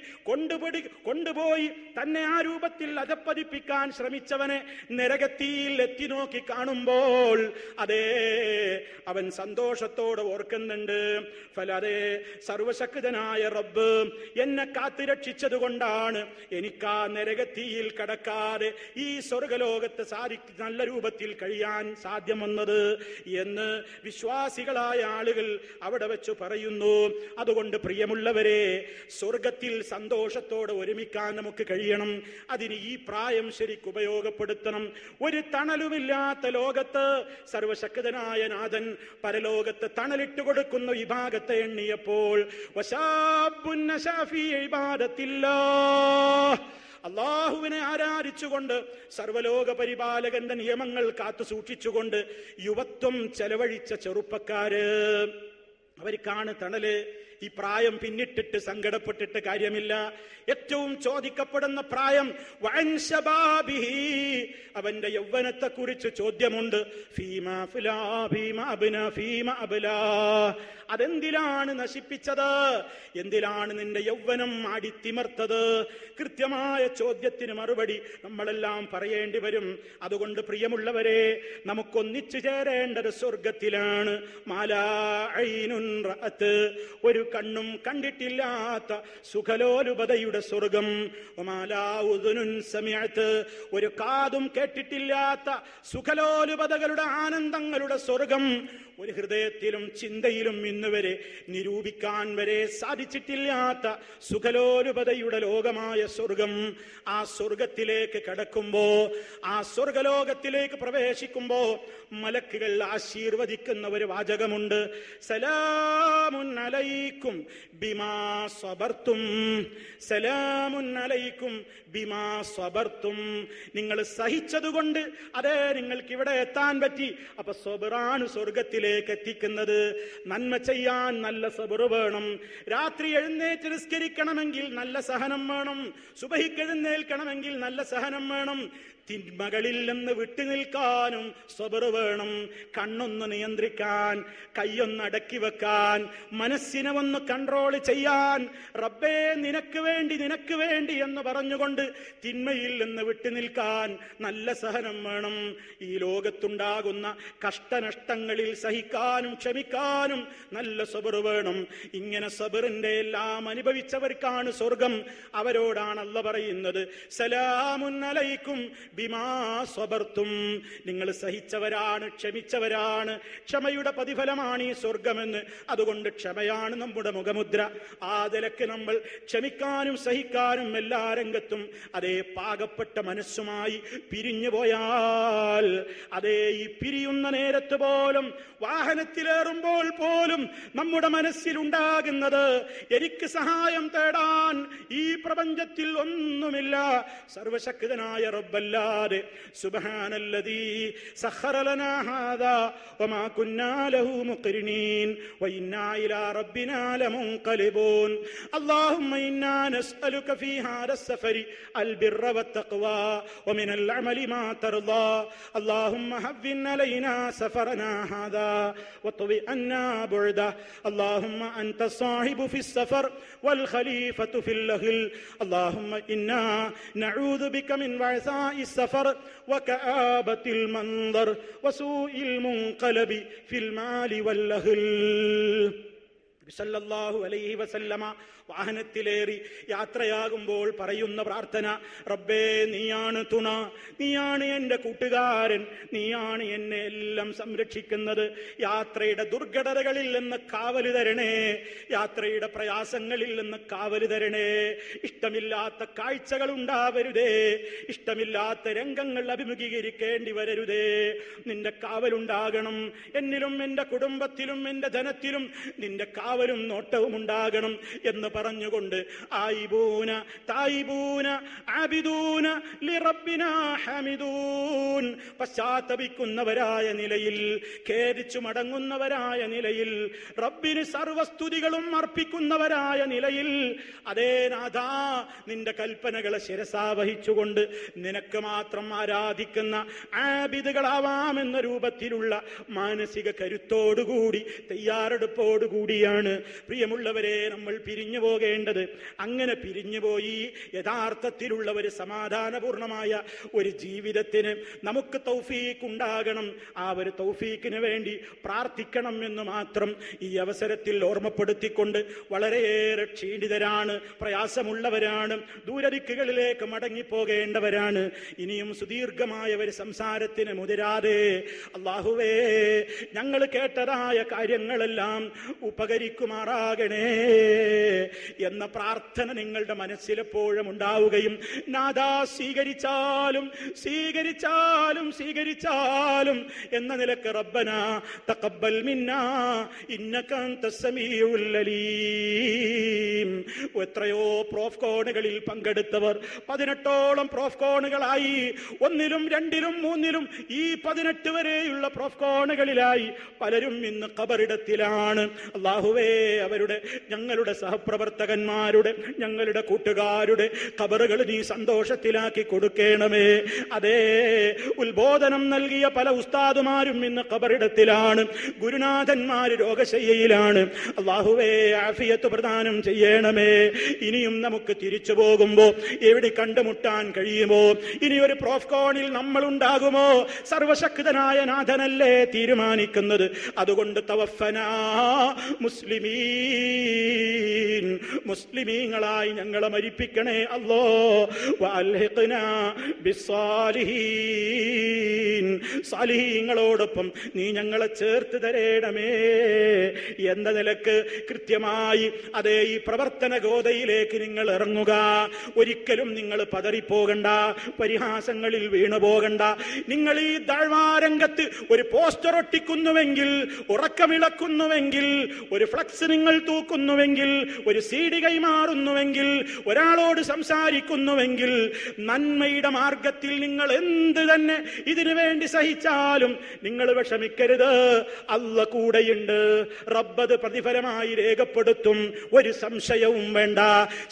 കൊണ്ടുപോയി തന്നെ ആ രൂപത്തിൽ അധപ്പതിപ്പിക്കാൻ ശ്രമിച്ചവനെ നരകത്തിയിൽ എത്തി നോക്കി കാണുമ്പോൾ അതേ അവൻ സന്തോഷത്തോടെ ഓർക്കുന്നുണ്ട്. ഫലതേ സർവശക്തനായ റബ്ബ് എന്നെ കാത്തുരക്ഷിച്ചത് കൊണ്ടാണ് എനിക്ക് ആ നരകത്തിയിൽ കടക്കാതെ ഈ സ്വർഗലോകത്ത് നല്ല രൂപത്തിൽ കഴിയാൻ സാധ്യം വന്നത് എന്ന് വിശ്വാസികളായ ആളുകൾ അവിടെ വെച്ച് പറയുന്നു. അതുകൊണ്ട് പ്രിയമുള്ളവരെ, സ്വർഗത്തിൽ സന്തോഷത്തോടെ ഒരുമിക്കാൻ നമുക്ക് കഴിയണം. അതിന് ഈ പ്രായം ശരിക്ക് ഉപയോഗപ്പെടുത്തണം. ഒരു തണലുമില്ലാത്ത ലോകത്ത് സർവശക്തനായ നാഥൻ പരലോകത്ത് തണലിട്ട് കൊടുക്കുന്ന വിഭാഗത്തെ എണ്ണിയപ്പോൾ അള്ളാഹുവിനെ ആരാധിച്ചുകൊണ്ട് സർവലോക പരിപാലകന്റെ നിയമങ്ങൾ കാത്തു സൂക്ഷിച്ചുകൊണ്ട് യുവത്വം ചെലവഴിച്ച ചെറുപ്പക്കാര്, അവർക്കാണ് തണല്. ഈ പ്രായം പിന്നിട്ടിട്ട് സങ്കടപ്പെട്ടിട്ട് കാര്യമില്ല. ഏറ്റവും ചോദിക്കപ്പെടുന്ന പ്രായം വഅൻ ശബാബിഹി, അവന്റെ യൗവനത്തെ കുറിച്ച് ചോദ്യമുണ്ട്. ഫീമാ ഫിലാ ഫീമാ അബ്നാ ഫീമാ അബ്ലാ, അതെന്തിലാണ് നശിപ്പിച്ചത്, എന്തിലാണ് നിന്റെ യൗവനം അടിത്തിമർത്തത്? കൃത്യമായ ചോദ്യത്തിന് മറുപടി നമ്മളെല്ലാം പറയേണ്ടി വരും. അതുകൊണ്ട് പ്രിയമുള്ളവരെ, നമുക്കൊന്നിച്ചു ചേരേണ്ടത് സ്വർഗത്തിലാണ്. മാലാ ഐനുൻ റഅത്ത്, ഒരു കണ്ണും കണ്ടിട്ടില്ലാത്ത സുഖലോലുപതയുടെ സ്വർഗം. മാലാ ഉദുനുൻ സമഅത്ത്, ഒരു കാതും കേട്ടിട്ടില്ലാത്ത സുഖലോലുപതകളുടെ ആനന്ദങ്ങളുടെ സ്വർഗം. ഒരു ഹൃദയത്തിലും ചിന്തയിലും ഇന്നുവരെ നിരൂപിക്കാൻ വരെ സാധിച്ചിട്ടില്ലാത്ത സുഖലോലുപതയുടെ ലോകമായ സ്വർഗം. ആ സ്വർഗത്തിലേക്ക് കടക്കുമ്പോ, ആ സ്വർഗലോകത്തിലേക്ക് പ്രവേശിക്കുമ്പോ മലക്കുകൾ ആശീർവദിക്കുന്ന ഒരു വാചകമുണ്ട്. സലാമുൻ അലൈക്കും ബിമാ സബർത്തും, സലാമുൻ അലൈക്കും ബിമാ സബർത്തും, നിങ്ങൾ സഹിച്ചതുകൊണ്ട് അതേ നിങ്ങൾക്ക് ഇവിടെ എത്താൻ പറ്റി. അപ്പൊ സബറാണ് സ്വർഗത്തിലേക്ക് എത്തിക്കുന്നത്. നന്മ ചെയ്യാൻ നല്ല സബർ വേണം. രാത്രി എഴുന്നേറ്റ് നിസ്കരിക്കണമെങ്കിൽ നല്ല സഹനം വേണം. സുബഹിക്ക് എഴുന്നേൽക്കണമെങ്കിൽ നല്ല സഹനം വേണം. തിന്മകളിൽ നിന്ന് വിട്ടുനിൽക്കാനും സബർ വേണം. കണ്ണൊന്ന് നിയന്ത്രിക്കാൻ, കൈയൊന്ന് അടക്കി വെക്കാൻ, മനസ്സിനെ ഒന്ന് കൺട്രോൾ ചെയ്യാൻ, റബ്ബേ നിനക്ക് വേണ്ടി നിനക്ക് വേണ്ടി എന്ന് പറഞ്ഞുകൊണ്ട് തിന്മയിൽ നിന്ന് വിട്ടുനിൽക്കാൻ നല്ല സഹനം വേണം. ഈ ലോകത്തുണ്ടാകുന്ന കഷ്ടനഷ്ടങ്ങളിൽ സഹിക്കാനും ക്ഷമിക്കാനും നല്ല സബർ വേണം. ഇങ്ങനെ സബറിന്റെ എല്ലാം അനുഭവിച്ചവർക്കാണ് സ്വർഗം. അവരോടാണ് അല്ലാഹ് പറയുന്നത്, സലാമുൻ അലൈക്കും ബിമാ സബർത്തും, നിങ്ങൾ സഹിച്ചവരാണ്, ക്ഷമിച്ചവരാണ്. ക്ഷമയുടെ പ്രതിഫലമാണ് ഈ സ്വർഗമെന്ന്. അതുകൊണ്ട് ക്ഷമയാണ് നമ്മുടെ മുഖമുദ്ര. ആ നിലയ്ക്ക് നമ്മൾ ക്ഷമിക്കാനും സഹിക്കാനും എല്ലാ രംഗത്തും അതേ പാകപ്പെട്ട മനസ്സുമായി പിരിഞ്ഞു പോയാൽ, അതേ ഈ പിരിയുന്ന നേരത്ത് പോലും, വാഹനത്തിലേറുമ്പോൾ പോലും നമ്മുടെ മനസ്സിലുണ്ടാകുന്നത് എനിക്ക് സഹായം തേടാൻ ഈ പ്രപഞ്ചത്തിൽ ഒന്നുമില്ല, സർവശക്തനായ റബ്ബല്ലാതെ. സുബ്ഹാനല്ലദീ സഖറ ലനാ ഹാദാ വമാ കുന്നാ ലഹു മുഖ്രിനീൻ വഇന്നാ ഇലാ റബ്ബിനാ ലമുൻഖലിബൂൻ. അല്ലാഹുമ്മ ഇന്നാ നസ്അലുക ഫീ ഹാദാ السفر البر والتقوى ومن العمل ما ترضى. اللهم هون علينا سفرنا هذا وطوي عنا بعده. اللهم أنت الصاحب في السفر والخليفة في الأهل. اللهم إنا نعوذ بك من وعثاء السفر وكآبة المنظر وسوء المنقلب في المال والأهل. സല്ലല്ലാഹു അലൈഹി വസല്ലമ വാഹനത്തിലേറി യാത്രയാകുമ്പോൾ പറയുന്ന പ്രാർത്ഥന, റബ്ബേ നീയാണ് തുണ, നീയാണ് എൻ്റെ കൂട്ടുകാരൻ, നീയാണ് എന്നെ എല്ലാം സംരക്ഷിക്കുന്നത്. യാത്രയുടെ ദുർഘടതകളിൽ നിന്ന് കാവല് തരണേ, യാത്രയുടെ പ്രയാസങ്ങളിൽ നിന്ന് കാവല് തരണേ. ഇഷ്ടമില്ലാത്ത കാഴ്ചകൾ ഉണ്ടാവരുതേ, ഇഷ്ടമില്ലാത്ത രംഗങ്ങൾ അഭിമുഖീകരിക്കേണ്ടി വരരുതേ. നിന്റെ കാവലുണ്ടാകണം. എന്നിലും എൻ്റെ കുടുംബത്തിലും എൻ്റെ ധനത്തിലും നിന്റെ കാവലും നോട്ടവും ഉണ്ടാകണം എന്ന് പറഞ്ഞുകൊണ്ട് ആയിബൂന തായിബൂന ആബിദൂന ലിറബ്ബിനാ ഹമിദൂൻ, പശ്ചാത്തപിക്കുന്നവരായ നിലയിൽ, ഖേദിച്ചു മടങ്ങുന്നവരായ നിലയിൽ, റബ്ബിന് സർവസ്തുതികളും അർപ്പിക്കുന്നവരായ നിലയിൽ, അതേ നാഥാ നിന്റെ കൽപ്പനകളെ ശിരസാവഹിച്ചുകൊണ്ട് നിനക്ക് മാത്രം ആരാധിക്കുന്ന ആബിദുകളാവാമെന്ന രൂപത്തിലുള്ള മാനസിക കരുത്തോടുകൂടി, തയ്യാറെടുപ്പോടുകൂടിയാണ് പ്രിയമുള്ളവരെ നമ്മൾ പിരിഞ്ഞു പോകേണ്ടത്. അങ്ങനെ പിരിഞ്ഞുപോയി യഥാർത്ഥത്തിലുള്ള ഒരു സമാധാനപൂർണമായ ഒരു ജീവിതത്തിന് നമുക്ക് തൗഫീഖ് ഉണ്ടാകണം. ആ ഒരു തൗഫീഖിന് വേണ്ടി പ്രാർത്ഥിക്കണം എന്ന് മാത്രം ഈ അവസരത്തിൽ ഓർമ്മപ്പെടുത്തിക്കൊണ്ട്, വളരെയേറെ ക്ഷീണിതരാണ്, പ്രയാസമുള്ളവരാണ്, ദൂരദിക്കുകളിലേക്ക് മടങ്ങിപ്പോകേണ്ടവരാണ്. ഇനിയും സുദീർഘമായ ഒരു സംസാരത്തിന് മുതിരാതെ, അല്ലാഹുവേ ഞങ്ങൾ കേട്ടതായ കാര്യങ്ങളെല്ലാം ഉപകരിക്കുമാറാകണേ. എന്ന പ്രാർത്ഥന നിങ്ങളുടെ മനസ്സിലെപ്പോഴും ഉണ്ടാവുകയും നാദാ സ്വീകരിച്ചാലും സ്വീകരിച്ചാലും സ്വീകരിച്ചാലും എന്ന നിലക്ക് റബ്ബനാ തഖബ്ബൽ മിന്നാ ഇന്നക അൻതസ് സമീഉൽ അലീം. എത്രയോ പ്രോഫ്കോണുകളിൽ പങ്കെടുത്തവർ 18ഓളം പ്രോഫ്കോണുകളായി, 1ലും 2ലും 3ലും ഈ 18 വരെയുള്ള പ്രോഫ്കോണുകളിലായി പലരും ഇന്ന് ഖബറിടത്തിലാണ്. അല്ലാഹുവേ, അവരുടെ ഞങ്ങളുടെ സഹപ്രവർത്തകന്മാരുടെ ഞങ്ങളുടെ കൂട്ടുകാരുടെ ഖബറുകൾ നീ സന്തോഷത്തിലാക്കി കൊടുക്കണമേ. അതേ, ഉത്ബോധനം നൽകിയ പല ഉസ്താദുമാരും ഇന്ന് ഖബറിടത്തിലാണ്, ഗുരുനാഥന്മാര് രോഗശയ്യയിലാണ്. അല്ലാഹുവേ, ആഫിയത്ത് പ്രദാനം ചെയ്യണമേ. ഇനിയും നമുക്ക് തിരിച്ചു പോകുമ്പോ എവിടെ കണ്ടുമുട്ടാൻ കഴിയുമോ? ഇനിയൊരു പ്രോഫ്കോണിൽ നമ്മൾ ഉണ്ടാകുമോ? സർവശക്തനായ നാഥനല്ലേ തീരുമാനിക്കുന്നത്. അതുകൊണ്ട് തവഫനാ മുസ്ലിമീൻ, മുസ്ലിമീങ്ങളായി ഞങ്ങളെ മരിപ്പിക്കണേ അല്ലാ. വഅൽഹിഖ്നാ ബിസ്സാലിഹീൻ, സാലിഹീങ്ങളോടൊപ്പം നീ ഞങ്ങളെ ചേർത്ത് തരേണമേ എന്ന നിലക്ക് കൃത്യമായി അതേ ഈ പ്രവർത്തന ഗോതയിലേക്ക് നിങ്ങൾ ഇറങ്ങുക. ഒരിക്കലും നിങ്ങൾ പതറിപ്പോകണ്ട, പരിഹാസങ്ങളിൽ വീണു പോകണ്ട. നിങ്ങൾ ഈ ദഅ്വാരംഗത്ത് ഒരു പോസ്റ്റർ ഒട്ടിക്കുന്നുവെങ്കിൽ, ഉറക്കമിളക്കുന്നുവെങ്കിൽ, ഒരു ഫ്ലക്സ് നിങ്ങൾ തൂക്കുന്നുവെങ്കിൽ, ഒരു CD കൈമാറുന്നുവെങ്കിൽ, ഒരാളോട് സംസാരിക്കുന്നുവെങ്കിൽ, നന്മയുടെ മാർഗത്തിൽ നിങ്ങൾ എന്ത് തന്നെ ഇതിനു വേണ്ടി സഹിച്ചാലും നിങ്ങൾ വിഷമിക്കരുത്. അല്ലാഹ് കൂടെയുണ്ട്. റബ്ബത് പ്രതിഫലമായി രേഖപ്പെടുത്തും, ഒരു സംശയവും വേണ്ട.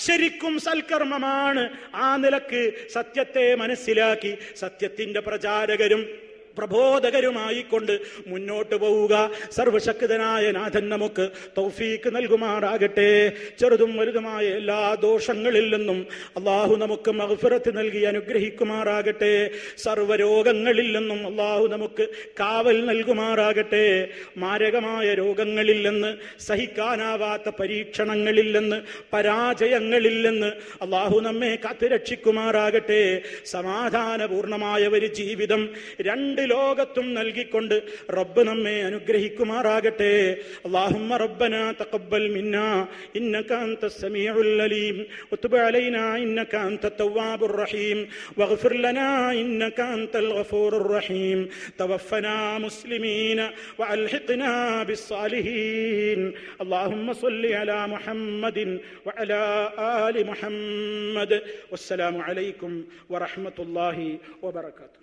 ശരിക്കും സൽക്കർമ്മമാണ്. ആ നിലക്ക് സത്യത്തെ മനസ്സിലാക്കി സത്യത്തിന്റെ പ്രചാരകരും പ്രബോധകരുമായിക്കൊണ്ട് മുന്നോട്ട് പോവുക. സർവശക്തനായ നാഥൻ നമുക്ക് തൗഫീക്ക് നൽകുമാറാകട്ടെ. ചെറുതും വലുതുമായ എല്ലാ ദോഷങ്ങളിൽ നിന്നും അള്ളാഹു നമുക്ക് മഗ്ഫിറത്ത് നൽകി അനുഗ്രഹിക്കുമാറാകട്ടെ. സർവ്വരോഗങ്ങളിൽ നിന്നും അള്ളാഹു നമുക്ക് കാവൽ നൽകുമാറാകട്ടെ. മാരകമായ രോഗങ്ങളിൽ നിന്ന്, സഹിക്കാനാവാത്ത പരീക്ഷണങ്ങളിൽ നിന്ന്, പരാജയങ്ങളിൽ നിന്ന് അള്ളാഹു നമ്മെ കാത്തുരക്ഷിക്കുമാറാകട്ടെ. സമാധാനപൂർണമായ ഒരു ജീവിതം രണ്ട് ലോകത്തും നൽകിക്കൊണ്ട് റബ്ബ് നമ്മെ അനുഗ്രഹിക്കുമാറാകട്ടെ. അല്ലാഹുമ്മ റബ്ബനാ തഖബ്ബൽ മിന്നാ ഇന്നക അൻതസ് സമീഉൽ അലീം വതുബ് അലൈനാ ഇന്നക അൻതത് തവ്വാബുർ റഹീം വഗ്ഫിർ ലനാ ഇന്നക അൻതൽ ഗഫൂറുർ റഹീം തവഫനാ മുസ്ലിമീന വഅൽഹിഖ്നാ ബിസ്സാലിഹീൻ. അല്ലാഹുമ്മ സ്വല്ലി അലാ മുഹമ്മദിൻ വഅലാ ആലി മുഹമ്മദ്. വസ്സലാമു അലൈക്കും വറഹ്മത്തുള്ളാഹി വബറകാതുഹു.